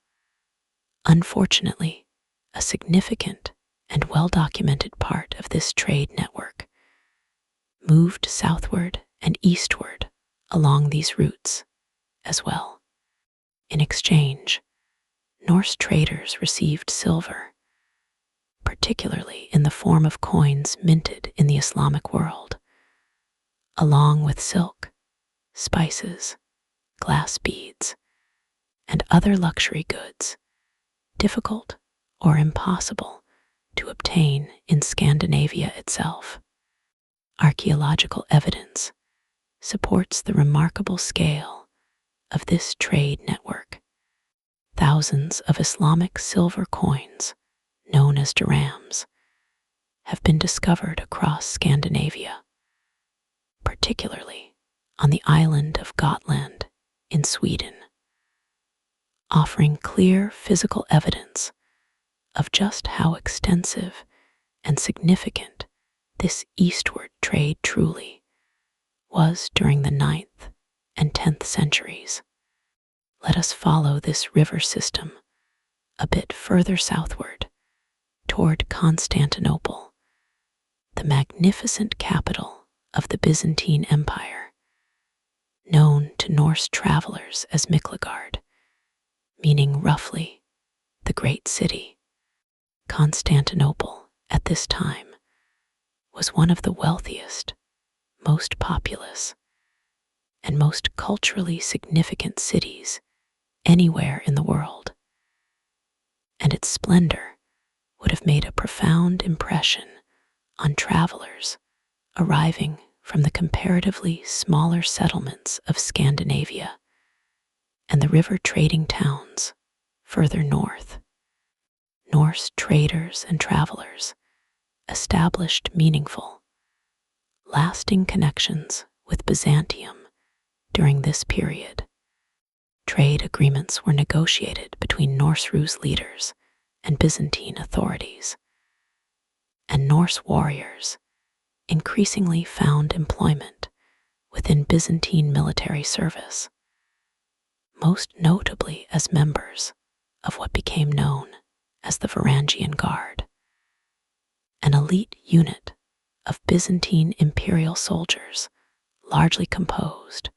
Unfortunately, a significant and well-documented part of this trade network moved southward and eastward along these routes as well. In exchange, Norse traders received silver, particularly in the form of coins minted in the Islamic world, along with silk, spices, glass beads, and other luxury goods, difficult or impossible to obtain in Scandinavia itself. Archaeological evidence supports the remarkable scale of this trade network. Thousands of Islamic silver coins, known as dirhams, have been discovered across Scandinavia, particularly on the island of Gotland in Sweden, offering clear physical evidence of just how extensive and significant this eastward trade truly was during the 9th and 10th centuries. Let us follow this river system a bit further southward toward Constantinople, the magnificent capital of the Byzantine Empire, known to Norse travelers as Miklagard, meaning roughly the great city. Constantinople at this time was one of the wealthiest, most populous, and most culturally significant cities anywhere in the world, and its splendor would have made a profound impression on travelers arriving from the comparatively smaller settlements of Scandinavia and the river trading towns further north. Norse traders and travelers established meaningful, lasting connections with Byzantium during this period. Trade agreements were negotiated between Norse Rus leaders and Byzantine authorities, and Norse warriors increasingly found employment within Byzantine military service, most notably as members of what became known as the Varangian Guard, an elite unit of Byzantine imperial soldiers largely composed,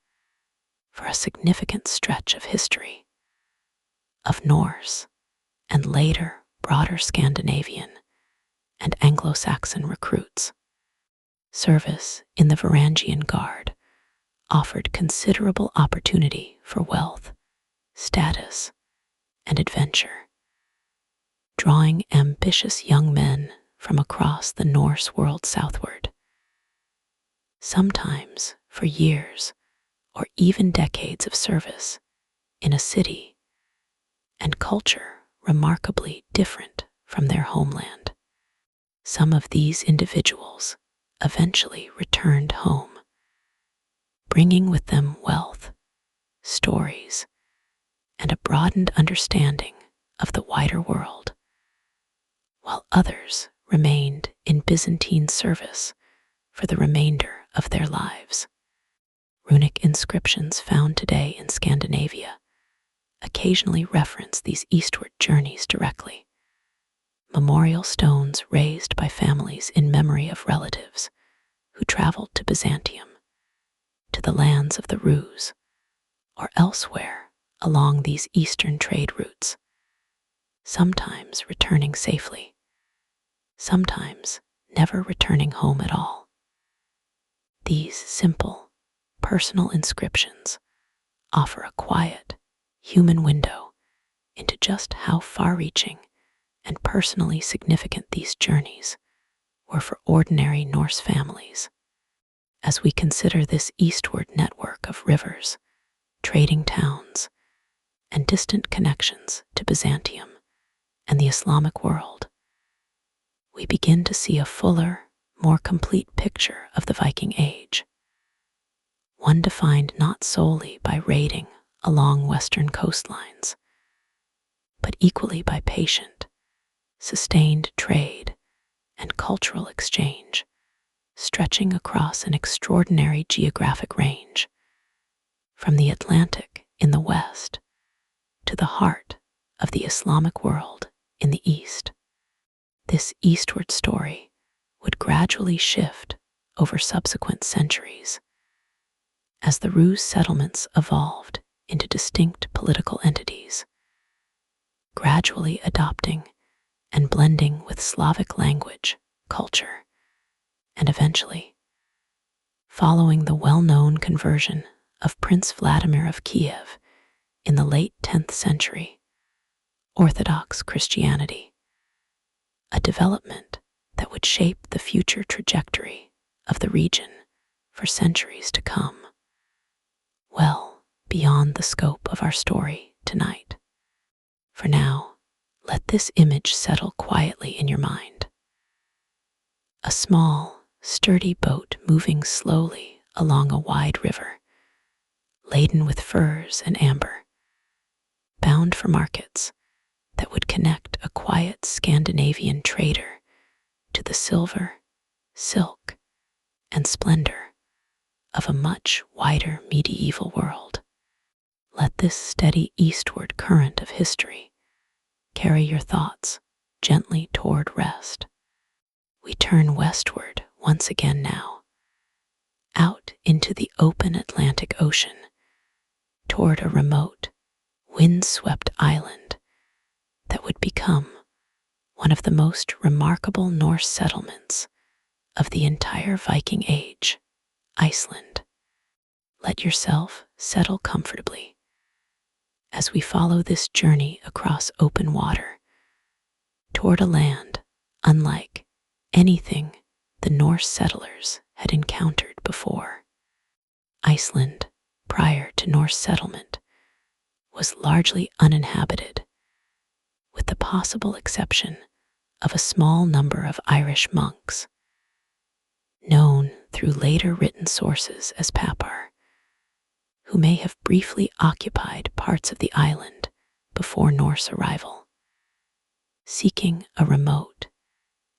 for a significant stretch of history, of Norse and later broader Scandinavian and Anglo-Saxon recruits. Service in the Varangian Guard offered considerable opportunity for wealth, status, and adventure, drawing ambitious young men from across the Norse world southward. Sometimes for years or even decades of service in a city and culture remarkably different from their homeland. Some of these individuals eventually returned home, bringing with them wealth, stories, and a broadened understanding of the wider world, while others remained in Byzantine service for the remainder of their lives. Runic inscriptions found today in Scandinavia occasionally reference these eastward journeys directly. Memorial stones raised by families in memory of relatives who traveled to Byzantium, to the lands of the Rus, or elsewhere along these eastern trade routes, sometimes returning safely, sometimes never returning home at all. These simple, personal inscriptions offer a quiet, human window into just how far-reaching and personally significant these journeys were for ordinary Norse families. As we consider this eastward network of rivers, trading towns, and distant connections to Byzantium and the Islamic world, we begin to see a fuller, more complete picture of the Viking Age, one defined not solely by raiding along western coastlines, but equally by patient, sustained trade and cultural exchange, stretching across an extraordinary geographic range, from the Atlantic in the west to the heart of the Islamic world in the east. This eastward story would gradually shift over subsequent centuries as the Rus settlements evolved into distinct political entities, gradually adopting and blending with Slavic language, culture, and eventually following the well-known conversion of Prince Vladimir of Kiev in the late 10th century, Orthodox Christianity, a development that would shape the future trajectory of the region for centuries to come, well beyond the scope of our story tonight. For now, let this image settle quietly in your mind. A small, sturdy boat moving slowly along a wide river, laden with furs and amber, bound for markets that would connect a quiet Scandinavian trader to the silver, silk, and splendor of a much wider medieval world. Let this steady eastward current of history carry your thoughts gently toward rest. We turn westward once again now, out into the open Atlantic Ocean, toward a remote, wind-swept island that would become one of the most remarkable Norse settlements of the entire Viking Age, Iceland. Let yourself settle comfortably as we follow this journey across open water toward a land unlike anything the Norse settlers had encountered before. Iceland, prior to Norse settlement, was largely uninhabited, with the possible exception of a small number of Irish monks, known through later written sources as Papar, who may have briefly occupied parts of the island before Norse arrival, seeking a remote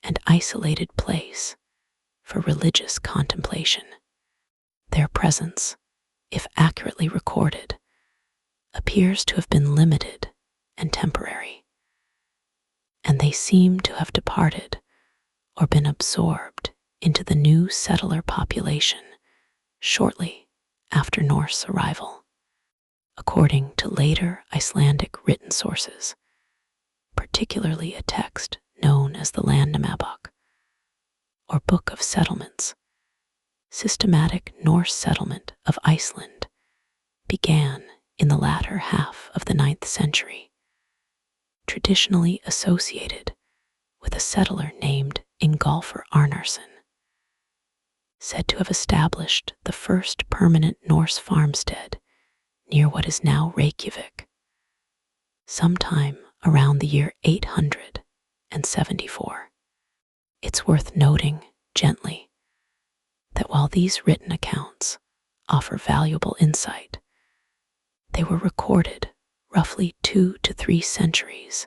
and isolated place for religious contemplation. Their presence, if accurately recorded, appears to have been limited and temporary, and they seem to have departed or been absorbed into the new settler population shortly after Norse arrival. According to later Icelandic written sources, particularly a text known as the Landnámabók, or Book of Settlements, systematic Norse settlement of Iceland began in the latter half of the 9th century, traditionally associated with a settler named Ingolfur Arnarsson, said to have established the first permanent Norse farmstead near what is now Reykjavik, sometime around the year 874. It's worth noting gently that while these written accounts offer valuable insight, they were recorded roughly 2 to 3 centuries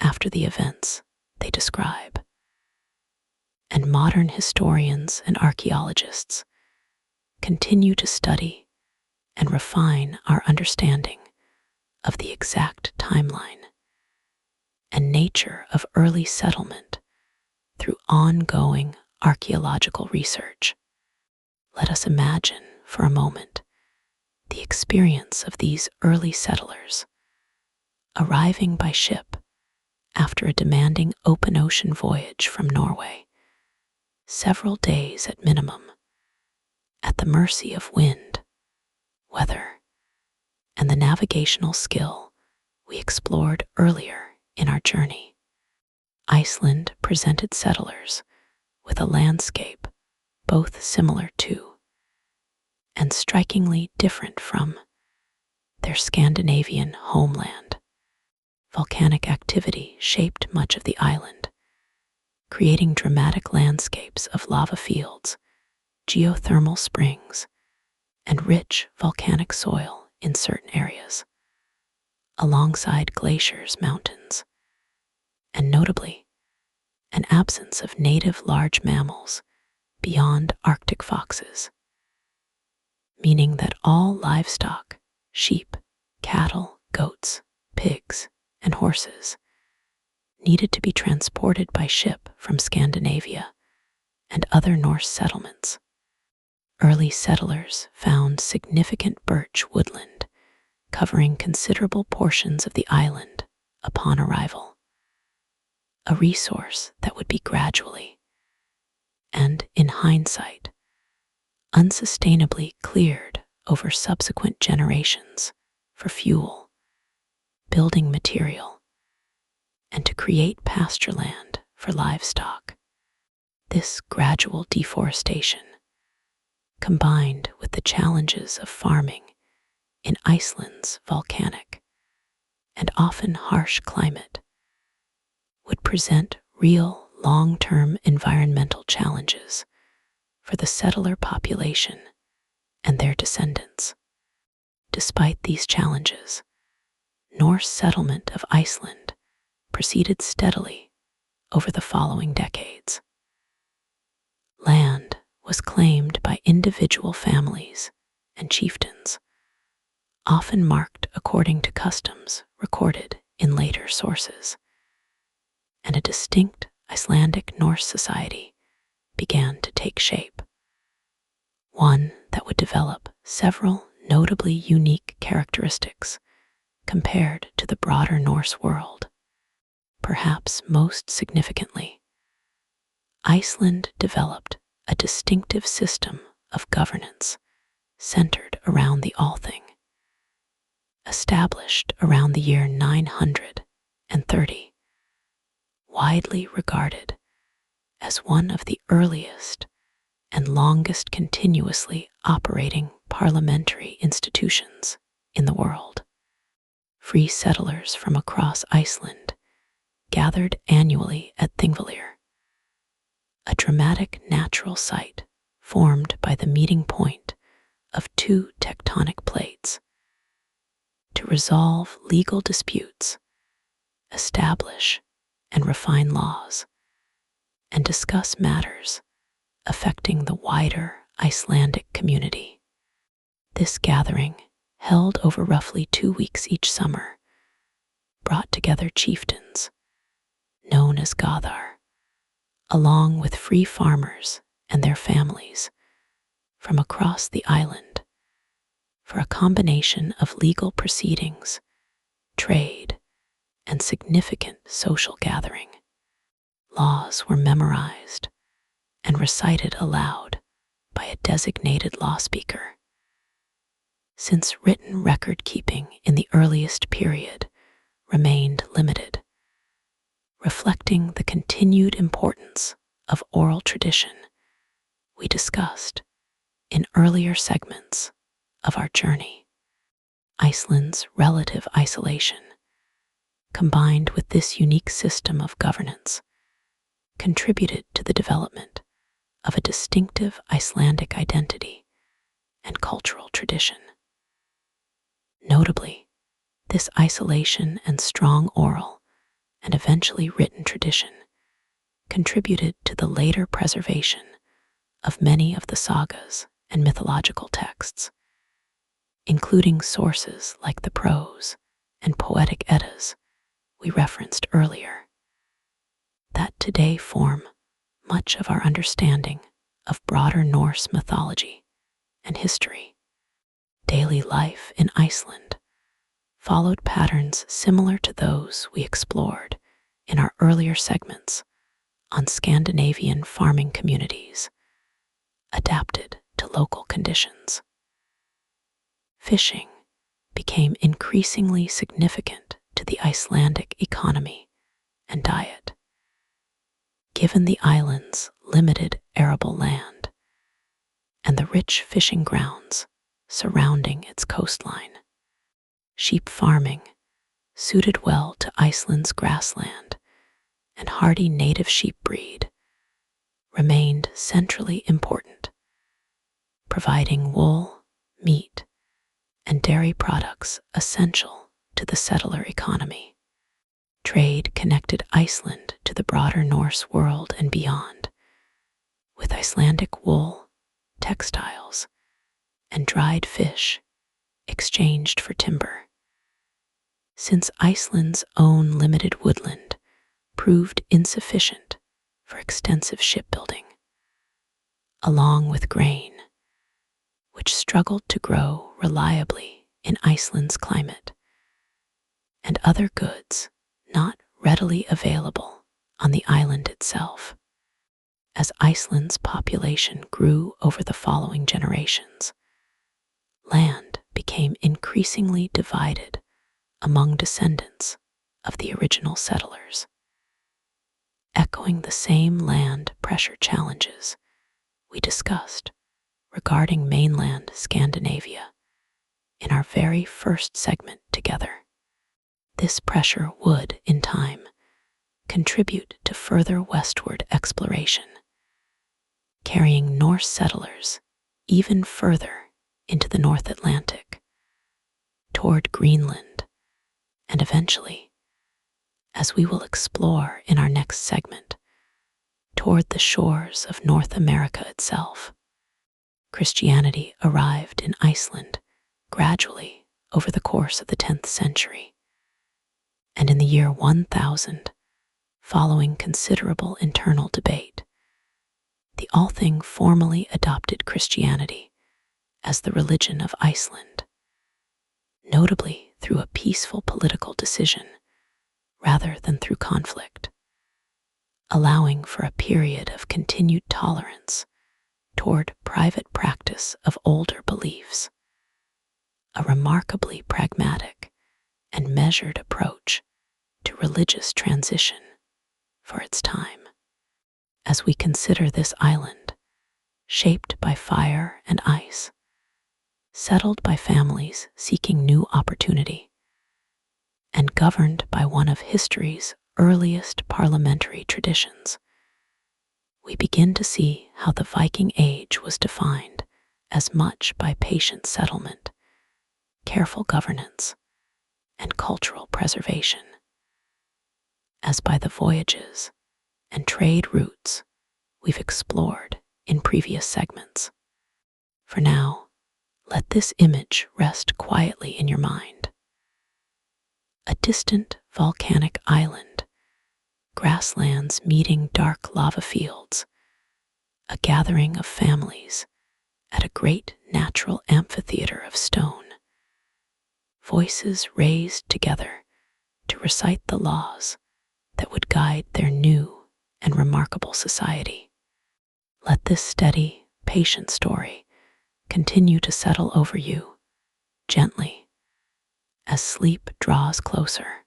after the events they describe. And modern historians and archaeologists continue to study and refine our understanding of the exact timeline and nature of early settlement through ongoing archaeological research. Let us imagine for a moment the experience of these early settlers arriving by ship after a demanding open ocean voyage from Norway, several days at minimum, at the mercy of wind, weather, and the navigational skill we explored earlier in our journey. Iceland presented settlers with a landscape both similar to and strikingly different from their Scandinavian homeland. Volcanic activity shaped much of the island, creating dramatic landscapes of lava fields, geothermal springs, and rich volcanic soil in certain areas, alongside glaciers, mountains, and notably, an absence of native large mammals beyond Arctic foxes, meaning that all livestock, sheep, cattle, goats, pigs, and horses, needed to be transported by ship from Scandinavia and other Norse settlements. Early settlers found significant birch woodland covering considerable portions of the island upon arrival, a resource that would be gradually, and in hindsight, unsustainably cleared over subsequent generations for fuel, building material, and to create pasture land for livestock. This gradual deforestation, combined with the challenges of farming in Iceland's volcanic and often harsh climate, would present real long-term environmental challenges for the settler population and their descendants. Despite these challenges, Norse settlement of Iceland proceeded steadily over the following decades. Land was claimed by individual families and chieftains, often marked according to customs recorded in later sources, and a distinct Icelandic Norse society began to take shape, one that would develop several notably unique characteristics compared to the broader Norse world. Perhaps most significantly, Iceland developed a distinctive system of governance centered around the Althing. Established around the year 930, widely regarded as one of the earliest and longest continuously operating parliamentary institutions in the world. Free settlers from across Iceland gathered annually at Thingvellir, a dramatic natural site formed by the meeting point of two tectonic plates, to resolve legal disputes, establish and refine laws, and discuss matters affecting the wider Icelandic community. This gathering, held over roughly 2 weeks each summer, brought together chieftains, known as Gathar, along with free farmers and their families from across the island, for a combination of legal proceedings, trade, and significant social gathering. Laws were memorized and recited aloud by a designated law speaker. Since written record keeping in the earliest period remained limited, reflecting the continued importance of oral tradition we discussed in earlier segments of our journey. Iceland's relative isolation, combined with this unique system of governance, contributed to the development of a distinctive Icelandic identity and cultural tradition. Notably, this isolation and strong oral and eventually written tradition contributed to the later preservation of many of the sagas and mythological texts, including sources like the prose and poetic Eddas we referenced earlier, that today form much of our understanding of broader Norse mythology and history. Daily life in Iceland followed patterns similar to those we explored in our earlier segments on Scandinavian farming communities, adapted to local conditions. Fishing became increasingly significant to the Icelandic economy and diet, given the island's limited arable land and the rich fishing grounds surrounding its coastline. Sheep farming, suited well to Iceland's grassland and hardy native sheep breed, remained centrally important, providing wool, meat, and dairy products essential to the settler economy. Trade connected Iceland to the broader Norse world and beyond, with Icelandic wool, textiles, and dried fish exchanged for timber. Since Iceland's own limited woodland proved insufficient for extensive shipbuilding, along with grain, which struggled to grow reliably in Iceland's climate, and other goods not readily available on the island itself. As Iceland's population grew over the following generations, land became increasingly divided among descendants of the original settlers. Echoing the same land pressure challenges we discussed regarding mainland Scandinavia in our very first segment together. This pressure would, in time, contribute to further westward exploration, carrying Norse settlers even further into the North Atlantic, toward Greenland, and eventually, as we will explore in our next segment, toward the shores of North America itself. Christianity arrived in Iceland gradually over the course of the 10th century, and in the year 1000, following considerable internal debate, the Althing formally adopted Christianity as the religion of Iceland, notably through a peaceful political decision rather than through conflict, allowing for a period of continued tolerance toward private practice of older beliefs, a remarkably pragmatic and measured approach to religious transition for its time. As we consider this island, shaped by fire and ice, settled by families seeking new opportunity, and governed by one of history's earliest parliamentary traditions, we begin to see how the Viking Age was defined as much by patient settlement, careful governance, and cultural preservation, as by the voyages and trade routes we've explored in previous segments. For now, let this image rest quietly in your mind. A distant volcanic island, grasslands meeting dark lava fields, a gathering of families at a great natural amphitheater of stone, voices raised together to recite the laws that would guide their new and remarkable society. Let this steady, patient story continue to settle over you gently as sleep draws closer.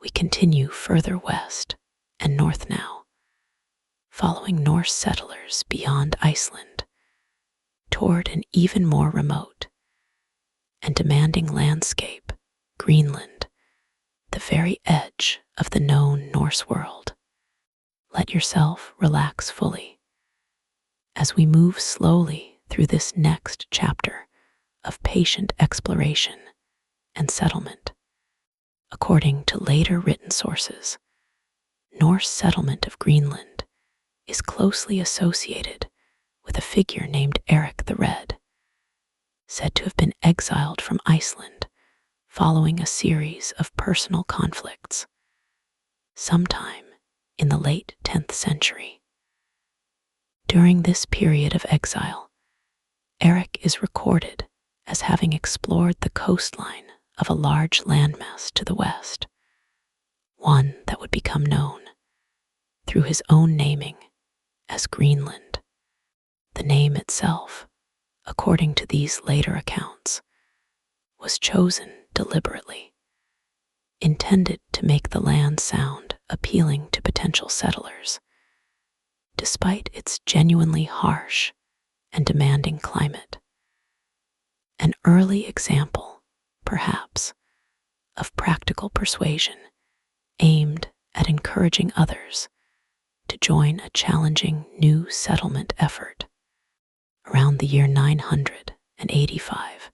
We continue further west and north now, following Norse settlers beyond Iceland toward an even more remote and demanding landscape, Greenland, the very edge of the known Norse world. Let yourself relax fully as we move slowly through this next chapter of patient exploration and settlement. According to later written sources, Norse settlement of Greenland is closely associated with a figure named Eric the Red, said to have been exiled from Iceland following a series of personal conflicts, sometime in the late 10th century. During this period of exile, Eric is recorded as having explored the coastline of a large landmass to the west, one that would become known through his own naming as Greenland. The name itself, according to these later accounts, was chosen deliberately, intended to make the land sound appealing to potential settlers, despite its genuinely harsh and demanding climate. An early example, perhaps, of practical persuasion aimed at encouraging others to join a challenging new settlement effort. Around the year 985,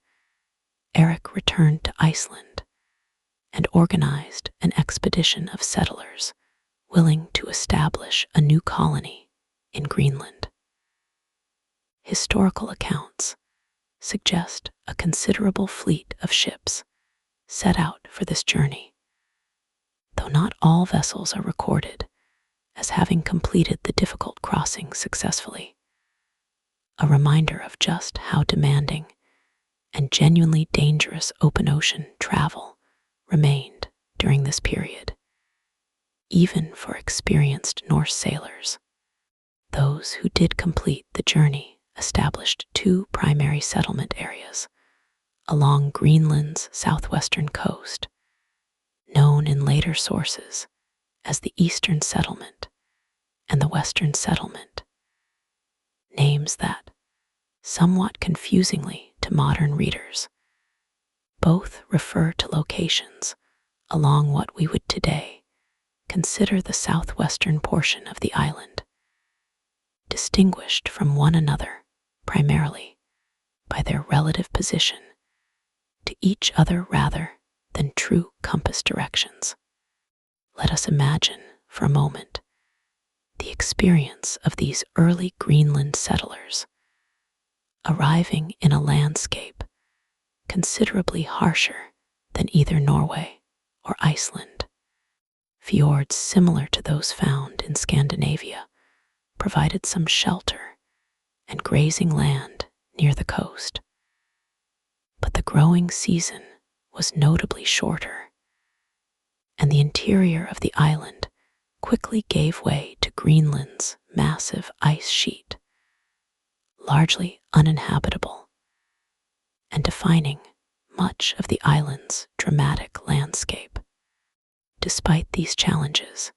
Eric returned to Iceland and organized an expedition of settlers willing to establish a new colony in Greenland. Historical accounts suggest a considerable fleet of ships set out for this journey, though not all vessels are recorded as having completed the difficult crossing successfully, a reminder of just how demanding and genuinely dangerous open ocean travel remained during this period. even for experienced Norse sailors. Those who did complete the journey established two primary settlement areas along Greenland's southwestern coast, known in later sources as the Eastern Settlement and the Western Settlement, names that, somewhat confusingly to modern readers, both refer to locations along what we would today consider the southwestern portion of the island, distinguished from one another primarily by their relative position to each other rather than true compass directions. Let us imagine, for a moment, the experience of these early Greenland settlers arriving in a landscape considerably harsher than either Norway or Iceland. Fjords similar to those found in Scandinavia provided some shelter and grazing land near the coast. But the growing season was notably shorter, and the interior of the island quickly gave way to Greenland's massive ice sheet, largely uninhabitable, and defining much of the island's dramatic landscape. Despite these challenges,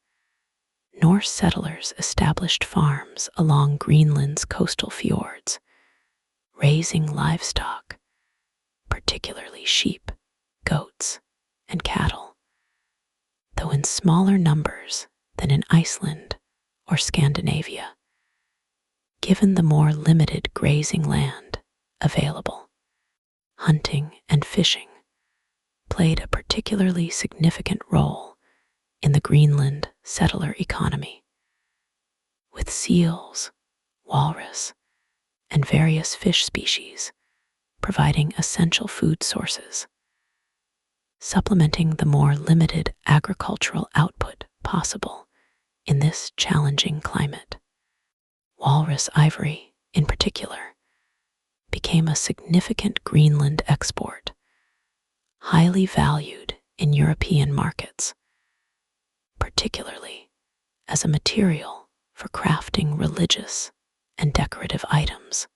Norse settlers established farms along Greenland's coastal fjords, raising livestock, particularly sheep, goats, and cattle, though in smaller numbers than in Iceland or Scandinavia, given the more limited grazing land available. Hunting and fishing played a particularly significant role in the Greenland settler economy, with seals, walrus, and various fish species providing essential food sources, supplementing the more limited agricultural output possible in this challenging climate. Walrus ivory, in particular, became a significant Greenland export, highly valued in European markets, particularly as a material for crafting religious and decorative items.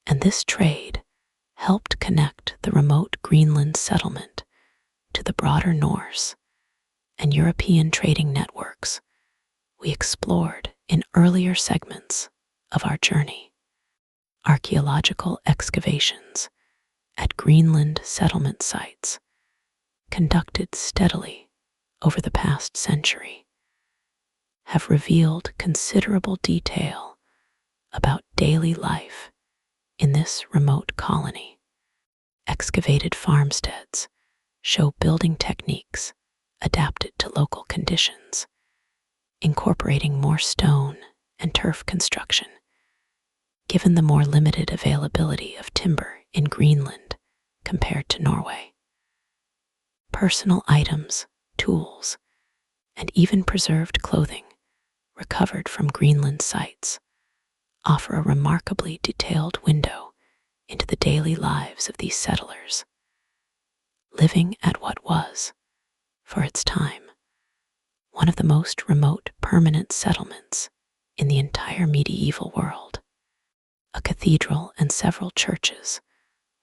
And this trade helped connect the remote Greenland settlement to the broader Norse and European trading networks we explored in earlier segments of our journey. Archaeological excavations at Greenland settlement sites, conducted steadily over the past century, have revealed considerable detail about daily life in this remote colony. Excavated farmsteads show building techniques adapted to local conditions, incorporating more stone and turf construction, given the more limited availability of timber in Greenland compared to Norway. Personal items, tools, and even preserved clothing recovered from Greenland sites offer a remarkably detailed window into the daily lives of these settlers, living at what was, for its time, one of the most remote permanent settlements in the entire medieval world. A cathedral and several churches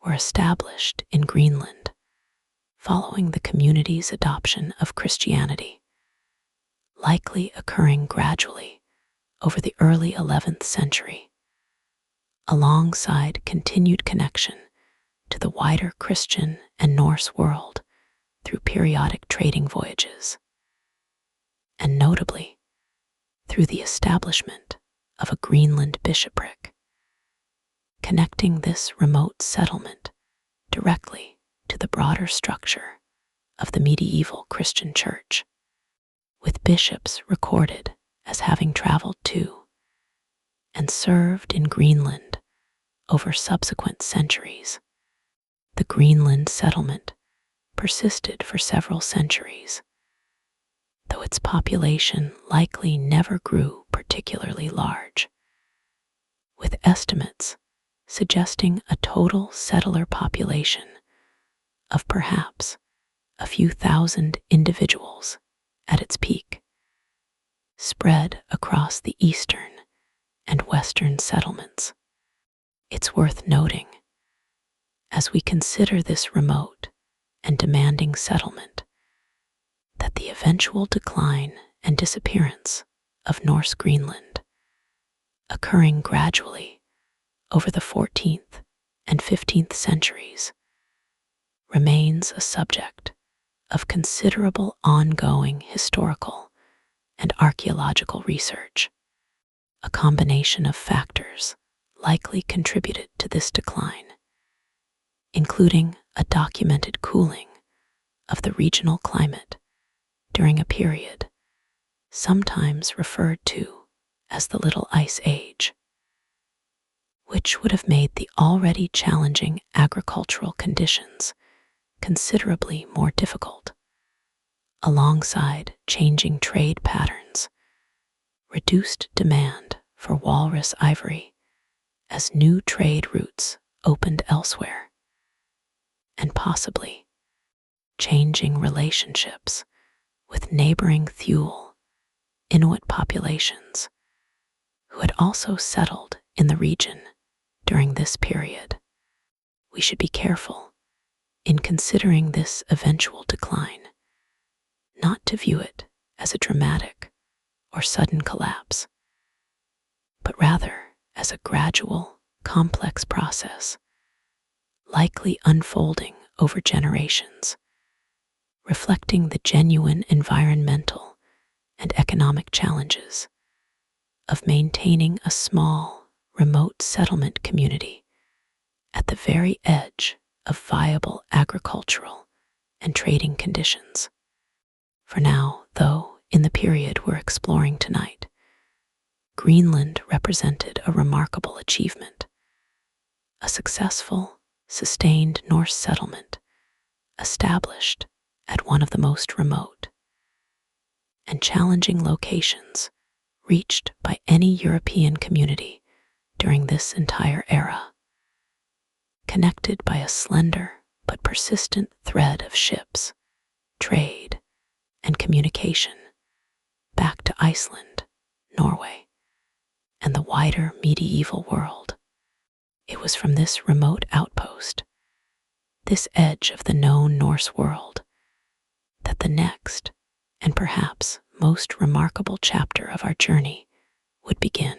were established in Greenland following the community's adoption of Christianity, likely occurring gradually over the early 11th century, alongside continued connection to the wider Christian and Norse world through periodic trading voyages, and notably through the establishment of a Greenland bishopric, connecting this remote settlement directly to the broader structure of the medieval Christian church, with bishops recorded as having traveled to and served in Greenland over subsequent centuries. The Greenland settlement persisted for several centuries, though its population likely never grew particularly large, with estimates suggesting a total settler population of perhaps a few thousand individuals at its peak, spread across the eastern and western settlements. It's worth noting, as we consider this remote and demanding settlement, that the eventual decline and disappearance of Norse Greenland, occurring gradually over the 14th and 15th centuries, remains a subject of considerable ongoing historical and archaeological research. A combination of factors likely contributed to this decline, including a documented cooling of the regional climate during a period sometimes referred to as the Little Ice Age, which would have made the already challenging agricultural conditions considerably more difficult, alongside changing trade patterns, reduced demand for walrus ivory as new trade routes opened elsewhere, and possibly changing relationships with neighboring Thule Inuit populations who had also settled in the region during this period. We should be careful in considering this eventual decline, not to view it as a dramatic or sudden collapse, but rather as a gradual, complex process, likely unfolding over generations, reflecting the genuine environmental and economic challenges of maintaining a small, remote settlement community at the very edge of viable agricultural and trading conditions. For now, though, in the period we're exploring tonight, Greenland represented a remarkable achievement, a successful, sustained Norse settlement established at one of the most remote and challenging locations reached by any European community during this entire era, connected by a slender but persistent thread of ships, trade, and communication back to Iceland, Norway, and the wider medieval world. It was from this remote outpost, this edge of the known Norse world, that the next, and perhaps most remarkable chapter of our journey would begin.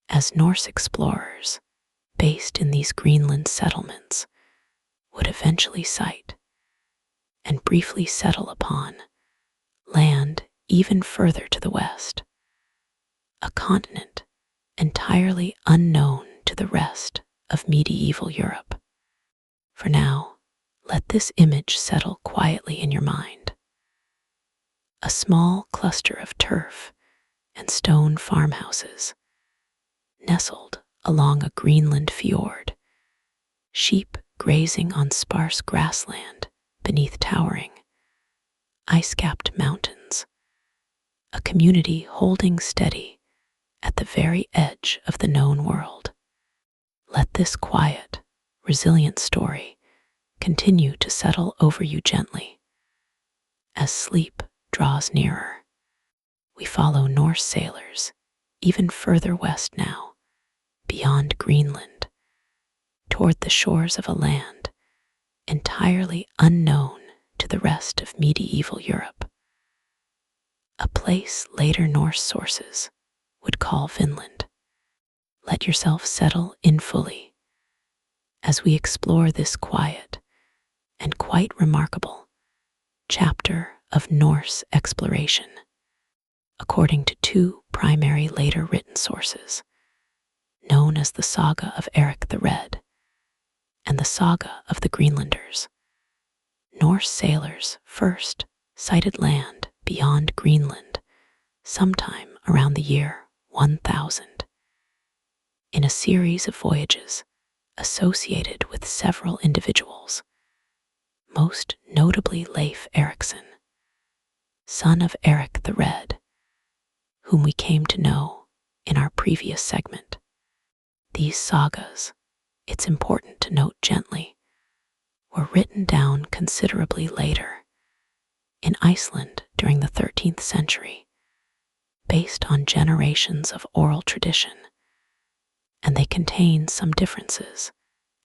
As Norse explorers, based in these Greenland settlements, would eventually sight and briefly settle upon land even further to the west, a continent entirely unknown to the rest of medieval Europe. For now, let this image settle quietly in your mind. A small cluster of turf and stone farmhouses, nestled along a Greenland fjord, sheep grazing on sparse grassland beneath towering, ice-capped mountains, a community holding steady at the very edge of the known world. Let this quiet, resilient story continue to settle over you gently. As sleep draws nearer, we follow Norse sailors even further west now, beyond Greenland, toward the shores of a land entirely unknown to the rest of medieval Europe, a place later Norse sources would call Vinland. Let yourself settle in fully as we explore this quiet and quite remarkable chapter of Norse exploration, according to two primary later written sources, known as the Saga of Eric the Red and the Saga of the Greenlanders. Norse sailors first sighted land beyond Greenland sometime around the year 1000 in a series of voyages associated with several individuals, most notably Leif Erikson, son of Eric the Red, whom we came to know in our previous segment. These sagas, it's important to note gently, were written down considerably later, in Iceland during the 13th century, based on generations of oral tradition, and they contain some differences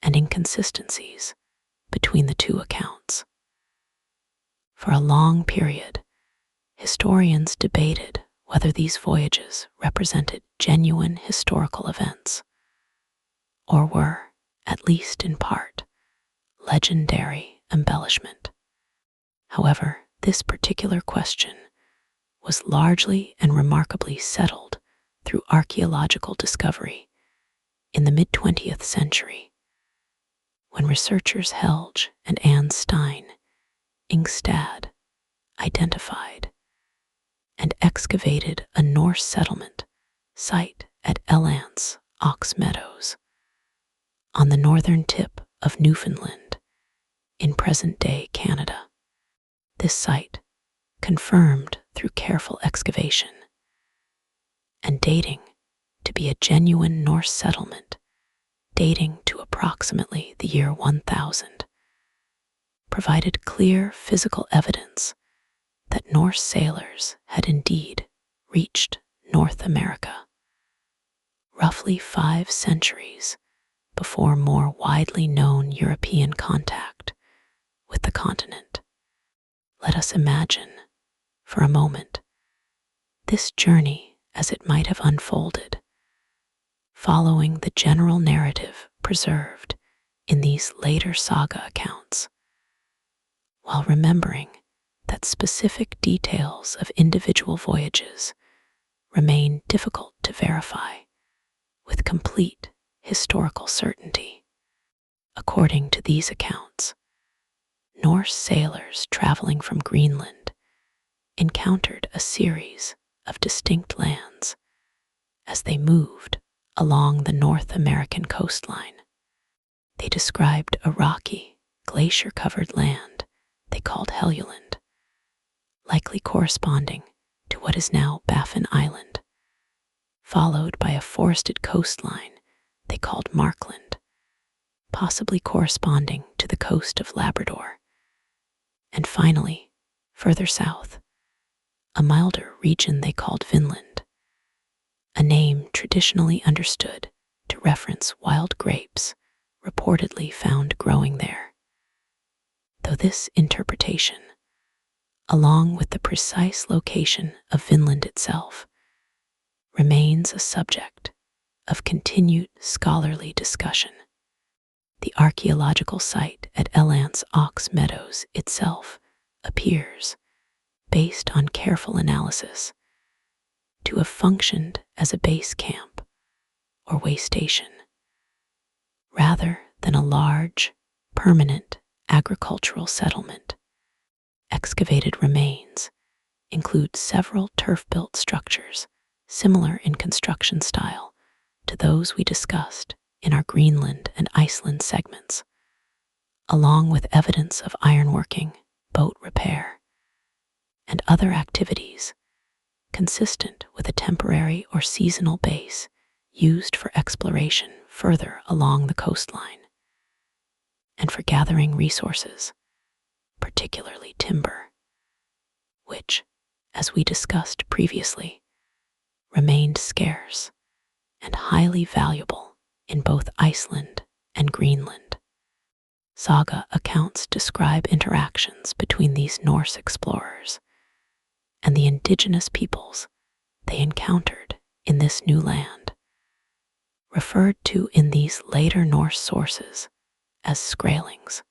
and inconsistencies between the two accounts. For a long period, historians debated whether these voyages represented genuine historical events or were, at least in part, legendary embellishment. However, this particular question was largely and remarkably settled through archaeological discovery in the mid-20th century, when researchers Helge and Anne Stein Ingstad identified and excavated a Norse settlement site at Elance, Ox Meadows, on the northern tip of Newfoundland in present-day Canada. This site, confirmed through careful excavation and dating to be a genuine Norse settlement dating to approximately the year 1000, provided clear physical evidence that Norse sailors had indeed reached North America, roughly 5 centuries before more widely known European contact with the continent. Let us imagine, for a moment, this journey as it might have unfolded, following the general narrative preserved in these later saga accounts, while remembering that specific details of individual voyages remain difficult to verify with complete historical certainty. According to these accounts, Norse sailors traveling from Greenland encountered a series of distinct lands as they moved along the North American coastline. They described a rocky, glacier-covered land they called Helluland, likely corresponding to what is now Baffin Island, followed by a forested coastline they called Markland, possibly corresponding to the coast of Labrador, and finally, further south, a milder region they called Vinland, a name traditionally understood to reference wild grapes reportedly found growing there. Though this interpretation, along with the precise location of Vinland itself, remains a subject of continued scholarly discussion, the archaeological site at Elance Ox Meadows itself appears, based on careful analysis, to have functioned as a base camp or way station, rather than a large, permanent agricultural settlement. Excavated remains include several turf-built structures similar in construction style to those we discussed in our Greenland and Iceland segments, along with evidence of ironworking, boat repair, and other activities consistent with a temporary or seasonal base used for exploration further along the coastline, and for gathering resources, particularly timber, which, as we discussed previously, remained scarce and highly valuable in both Iceland and Greenland. Saga accounts describe interactions between these Norse explorers and the indigenous peoples they encountered in this new land, referred to in these later Norse sources as skrælings,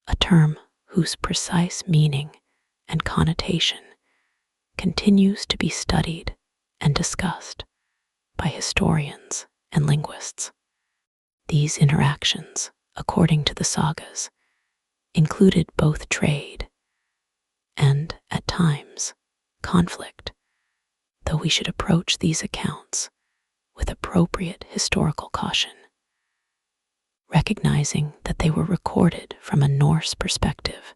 a term whose precise meaning and connotation continues to be studied and discussed by historians and linguists. These interactions, according to the sagas, included both trade and, at times, conflict, though we should approach these accounts with appropriate historical caution, recognizing that they were recorded from a Norse perspective,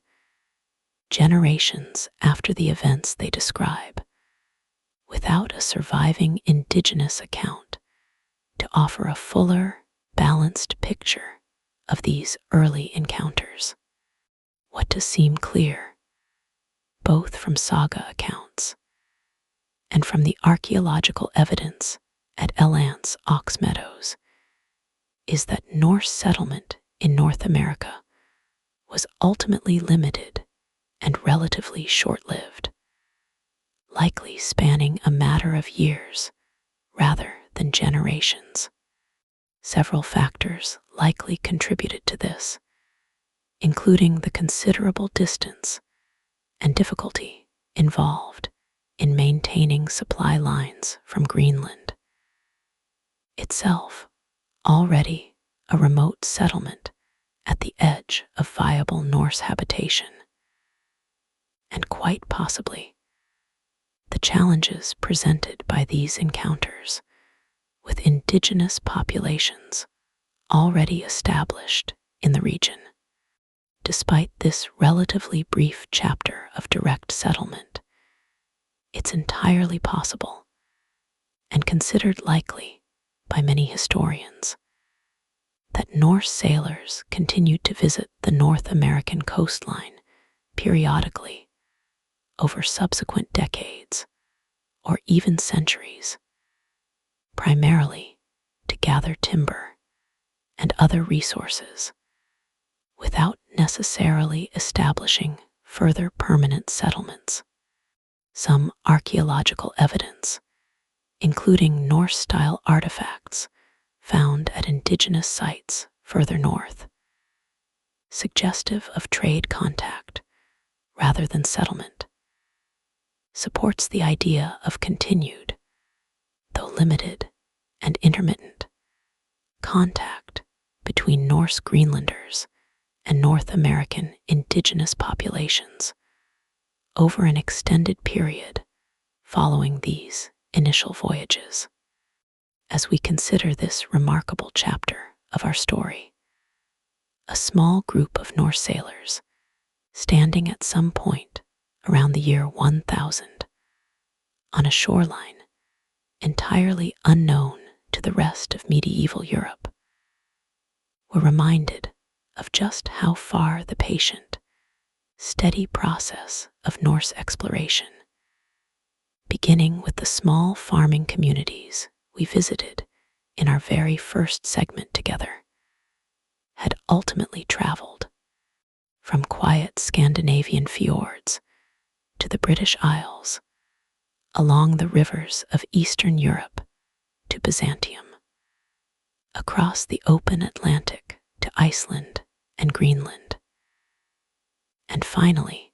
generations after the events they describe, without a surviving indigenous account to offer a fuller, balanced picture of these early encounters. What does seem clear, both from saga accounts and from the archaeological evidence at Eland's Ox Meadows is that Norse settlement in North America was ultimately limited and relatively short-lived, likely spanning a matter of years rather than generations. Several factors likely contributed to this, including the considerable distance and difficulty involved in maintaining supply lines from Greenland, itself already a remote settlement at the edge of viable Norse habitation, and quite possibly the challenges presented by these encounters with indigenous populations already established in the region. Despite this relatively brief chapter of direct settlement, it's entirely possible and considered likely by many historians that Norse sailors continued to visit the North American coastline periodically over subsequent decades or even centuries, primarily to gather timber and other resources without necessarily establishing further permanent settlements. Some archaeological evidence, including Norse-style artifacts found at indigenous sites further north, suggestive of trade contact rather than settlement, supports the idea of continued, though limited and intermittent, contact between Norse Greenlanders and North American indigenous populations over an extended period following these initial voyages. As we consider this remarkable chapter of our story, a small group of Norse sailors, standing at some point around the year 1000 on a shoreline entirely unknown to the rest of medieval Europe, were reminded of just how far the patient, steady process of Norse exploration, beginning with the small farming communities we visited in our very first segment together, had ultimately traveled from quiet Scandinavian fjords to the British Isles, along the rivers of Eastern Europe to Byzantium, across the open Atlantic to Iceland and Greenland, and finally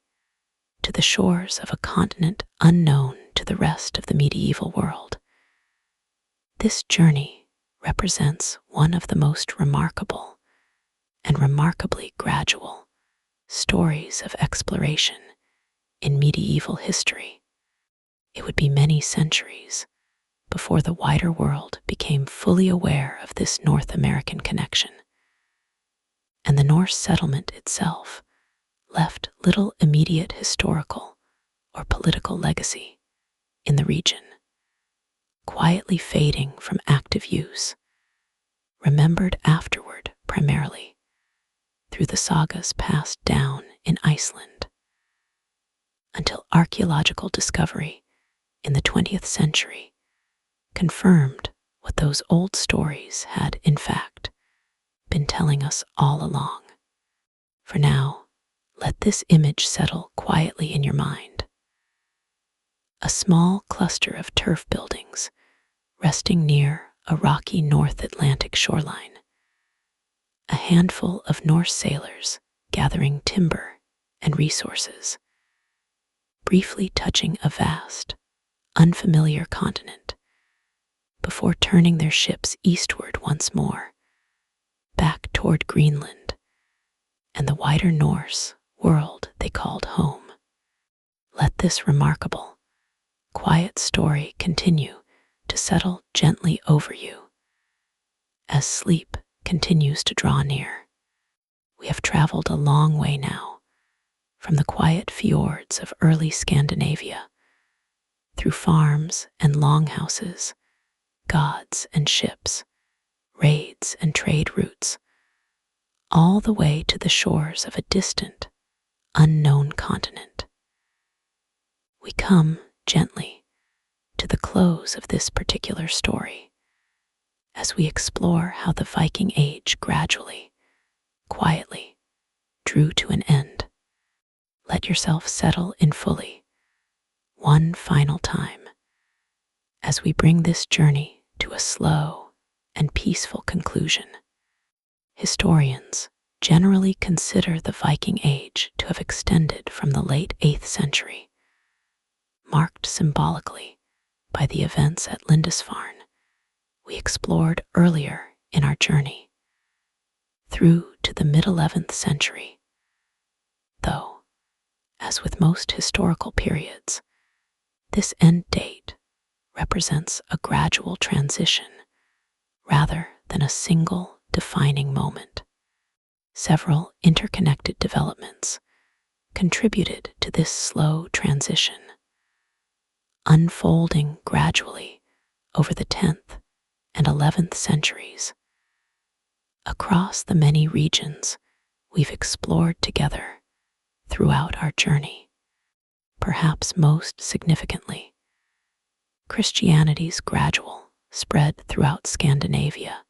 to the shores of a continent unknown to the rest of the medieval world. This journey represents one of the most remarkable and remarkably gradual stories of exploration in medieval history. It would be many centuries before the wider world became fully aware of this North American connection, and the Norse settlement itself left little immediate historical or political legacy in the region, quietly fading from active use, remembered afterward primarily through the sagas passed down in Iceland, until archaeological discovery in the 20th century confirmed what those old stories had, in fact, been telling us all along. For now, let this image settle quietly in your mind. A small cluster of turf buildings resting near a rocky North Atlantic shoreline. A handful of Norse sailors gathering timber and resources, briefly touching a vast, unfamiliar continent before turning their ships eastward once more, back toward Greenland and the wider Norse world they called home. Let this remarkable, quiet story continue to settle gently over you as sleep continues to draw near. We have traveled a long way now, from the quiet fjords of early Scandinavia, through farms and longhouses, gods and ships, raids and trade routes, all the way to the shores of a distant, unknown continent. We come gently to the close of this particular story as we explore how the Viking Age gradually, quietly, drew to an end. Let yourself settle in fully, one final time, as we bring this journey to a slow and peaceful conclusion. Historians generally consider the Viking Age to have extended from the late 8th century, marked symbolically by the events at Lindisfarne we explored earlier in our journey, through to the mid-11th century. Though, as with most historical periods, this end date represents a gradual transition rather than a single defining moment. Several interconnected developments contributed to this slow transition, unfolding gradually over the 10th and 11th centuries. Across the many regions we've explored together throughout our journey, perhaps most significantly, Christianity's gradual spread throughout Scandinavia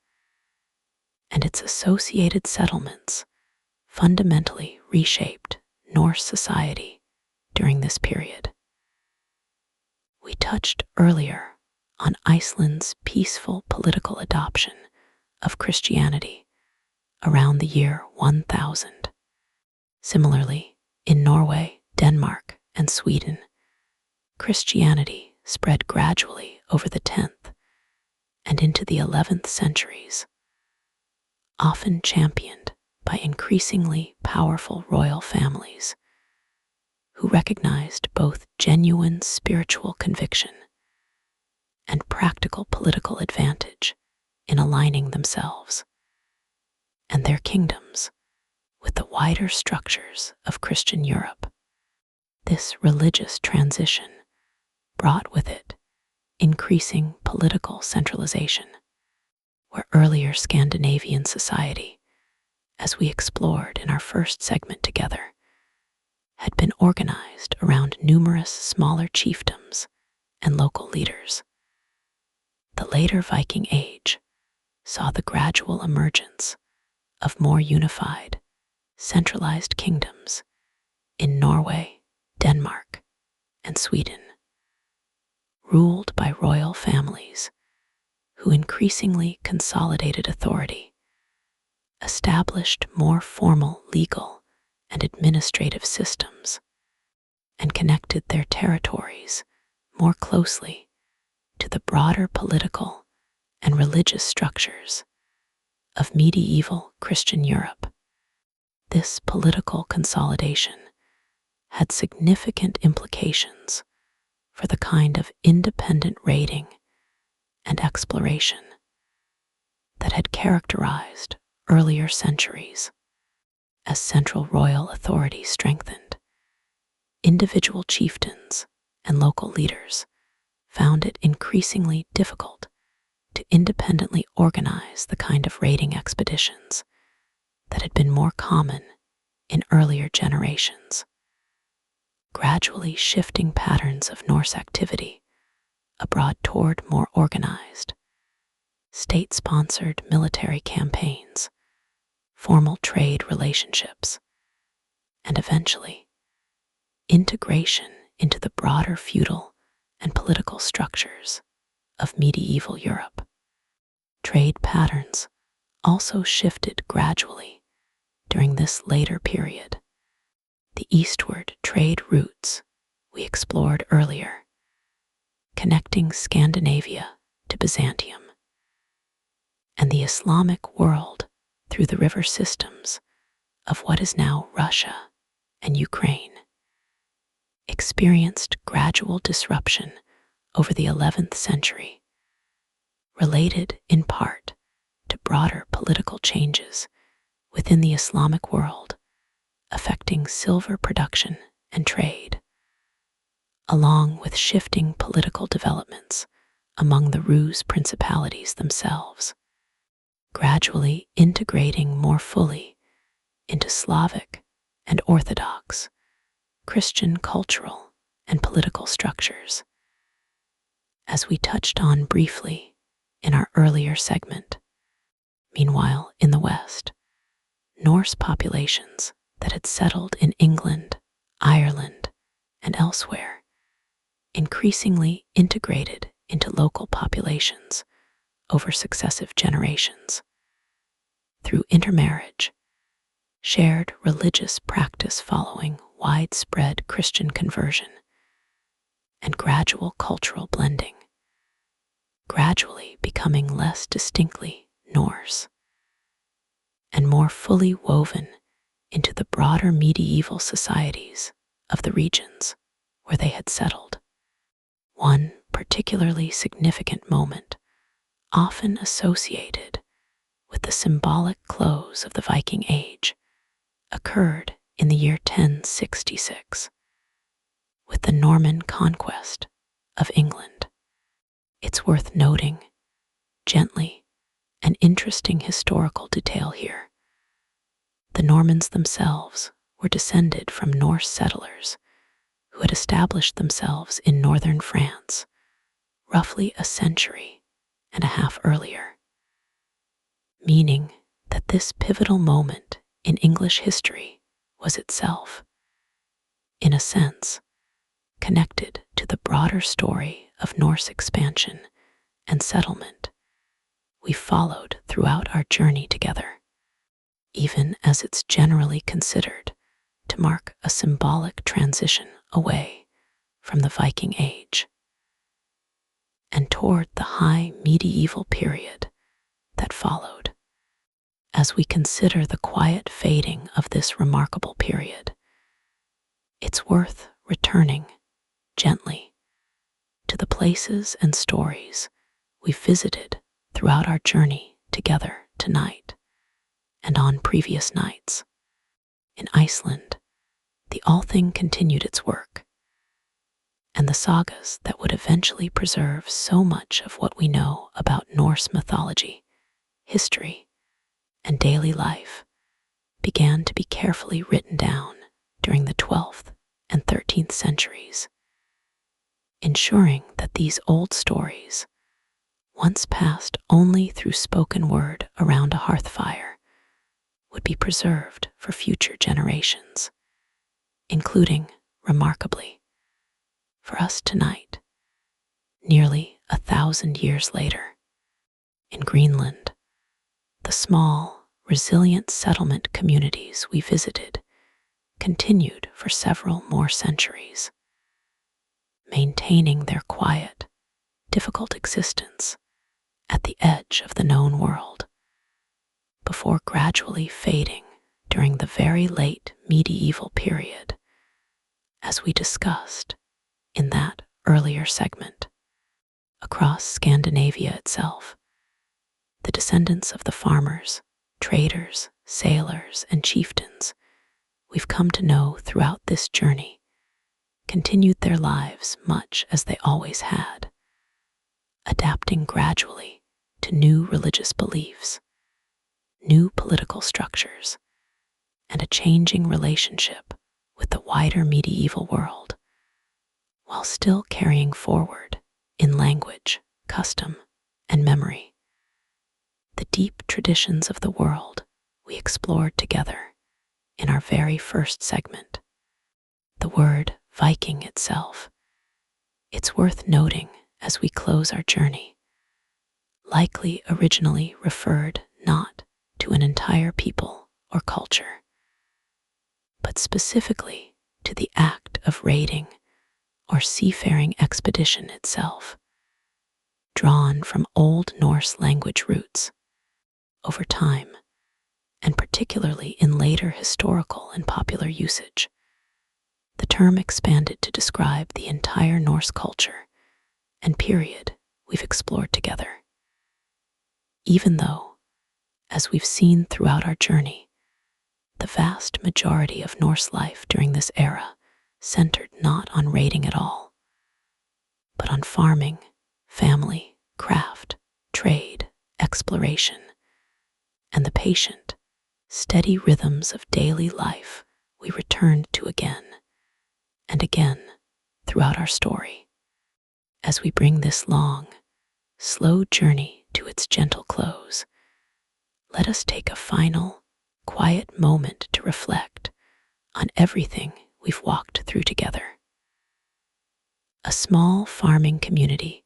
and its associated settlements fundamentally reshaped Norse society during this period. We touched earlier on Iceland's peaceful political adoption of Christianity around the year 1000. Similarly, in Norway, Denmark, and Sweden, Christianity spread gradually over the 10th and into the 11th centuries, often championed by increasingly powerful royal families who recognized both genuine spiritual conviction and practical political advantage in aligning themselves and their kingdoms with the wider structures of Christian Europe. This religious transition brought with it increasing political centralization, where earlier Scandinavian society, as we explored in our first segment together, had been organized around numerous smaller chiefdoms and local leaders. The later Viking Age saw the gradual emergence of more unified, centralized kingdoms in Norway, Denmark, and Sweden, ruled by royal families who increasingly consolidated authority, established more formal legal and administrative systems, and connected their territories more closely to the broader political and religious structures of medieval Christian Europe. This political consolidation had significant implications for the kind of independent raiding and exploration that had characterized earlier centuries. As central royal authority strengthened, individual chieftains and local leaders found it increasingly difficult to independently organize the kind of raiding expeditions that had been more common in earlier generations. Gradually shifting patterns of Norse activity abroad toward more organized, state-sponsored military campaigns, formal trade relationships, and eventually integration into the broader feudal and political structures of medieval Europe. Trade patterns also shifted gradually during this later period. The eastward trade routes we explored earlier, connecting Scandinavia to Byzantium, and the Islamic world through the river systems of what is now Russia and Ukraine, experienced gradual disruption over the 11th century, related in part to broader political changes within the Islamic world affecting silver production and trade, along with shifting political developments among the Rus principalities themselves, gradually integrating more fully into Slavic and Orthodox Christian cultural and political structures. As we touched on briefly in our earlier segment, meanwhile, in the West, Norse populations that had settled in England, Ireland, and elsewhere increasingly integrated into local populations over successive generations. Through intermarriage, shared religious practice following widespread Christian conversion, and gradual cultural blending, gradually becoming less distinctly Norse and more fully woven into the broader medieval societies of the regions where they had settled. One particularly significant moment, often associated with the symbolic close of the Viking Age, occurred in the year 1066, with the Norman conquest of England. It's worth noting, gently, an interesting historical detail here. The Normans themselves were descended from Norse settlers who had established themselves in northern France roughly a century and a half earlier, meaning that this pivotal moment in English history was itself, in a sense, connected to the broader story of Norse expansion and settlement we followed throughout our journey together, even as it's generally considered to mark a symbolic transition away from the Viking Age and toward the high medieval period that followed. As we consider the quiet fading of this remarkable period, it's worth returning gently to the places and stories we visited throughout our journey together tonight and on previous nights. In Iceland, the Althing continued its work, and the sagas that would eventually preserve so much of what we know about Norse mythology, history, and daily life began to be carefully written down during the 12th and 13th centuries, ensuring that these old stories, once passed only through spoken word around a hearth fire, would be preserved for future generations, including, remarkably, for us tonight, nearly 1,000 years later, in Greenland. The small, resilient settlement communities we visited continued for several more centuries, maintaining their quiet, difficult existence at the edge of the known world, before gradually fading during the very late medieval period, as we discussed in that earlier segment. Across Scandinavia itself, the descendants of the farmers, traders, sailors, and chieftains we've come to know throughout this journey continued their lives much as they always had, adapting gradually to new religious beliefs, new political structures, and a changing relationship with the wider medieval world, while still carrying forward in language, custom, and memory the deep traditions of the world we explored together in our very first segment. The word Viking itself, it's worth noting as we close our journey, likely originally referred not to an entire people or culture, but specifically to the act of raiding or seafaring expedition itself, drawn from Old Norse language roots. Over time, and particularly in later historical and popular usage, the term expanded to describe the entire Norse culture and period we've explored together. Even though, as we've seen throughout our journey, the vast majority of Norse life during this era centered not on raiding at all, but on farming, family, craft, trade, exploration, and the patient, steady rhythms of daily life we returned to again and again throughout our story. As we bring this long, slow journey to its gentle close, let us take a final, quiet moment to reflect on everything we've walked through together. A small farming community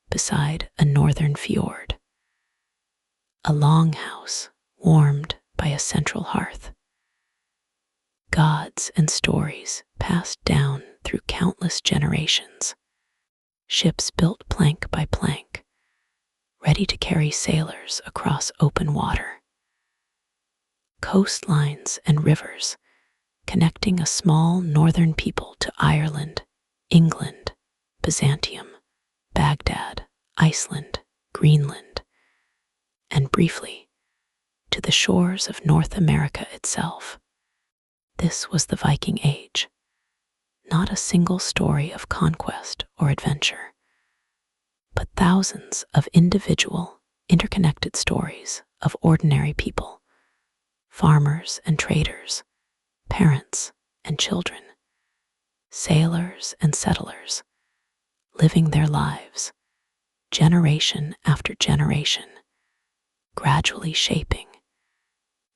beside a northern fjord. A longhouse warmed by a central hearth. Gods and stories passed down through countless generations. Ships built plank by plank, ready to carry sailors across open water. Coastlines and rivers connecting a small northern people to Ireland, England, Byzantium, Baghdad, Iceland, Greenland, and briefly to the shores of North America itself. This was the Viking Age, not a single story of conquest or adventure, but thousands of individual, interconnected stories of ordinary people, farmers and traders, parents and children, sailors and settlers, living their lives, generation after generation, gradually shaping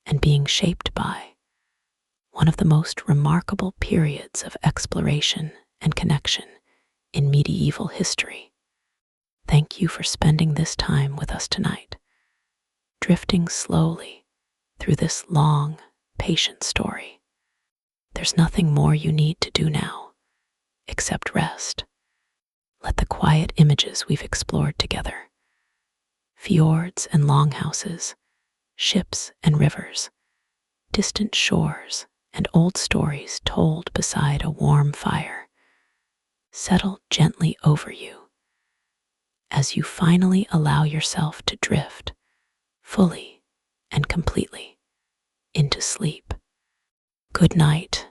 and being shaped by one of the most remarkable periods of exploration and connection in medieval history. Thank you for spending this time with us tonight, drifting slowly through this long, patient story. There's nothing more you need to do now, except rest. Let the quiet images we've explored together, fjords and longhouses, ships and rivers, distant shores and old stories told beside a warm fire, settle gently over you as you finally allow yourself to drift fully and completely into sleep. Good night.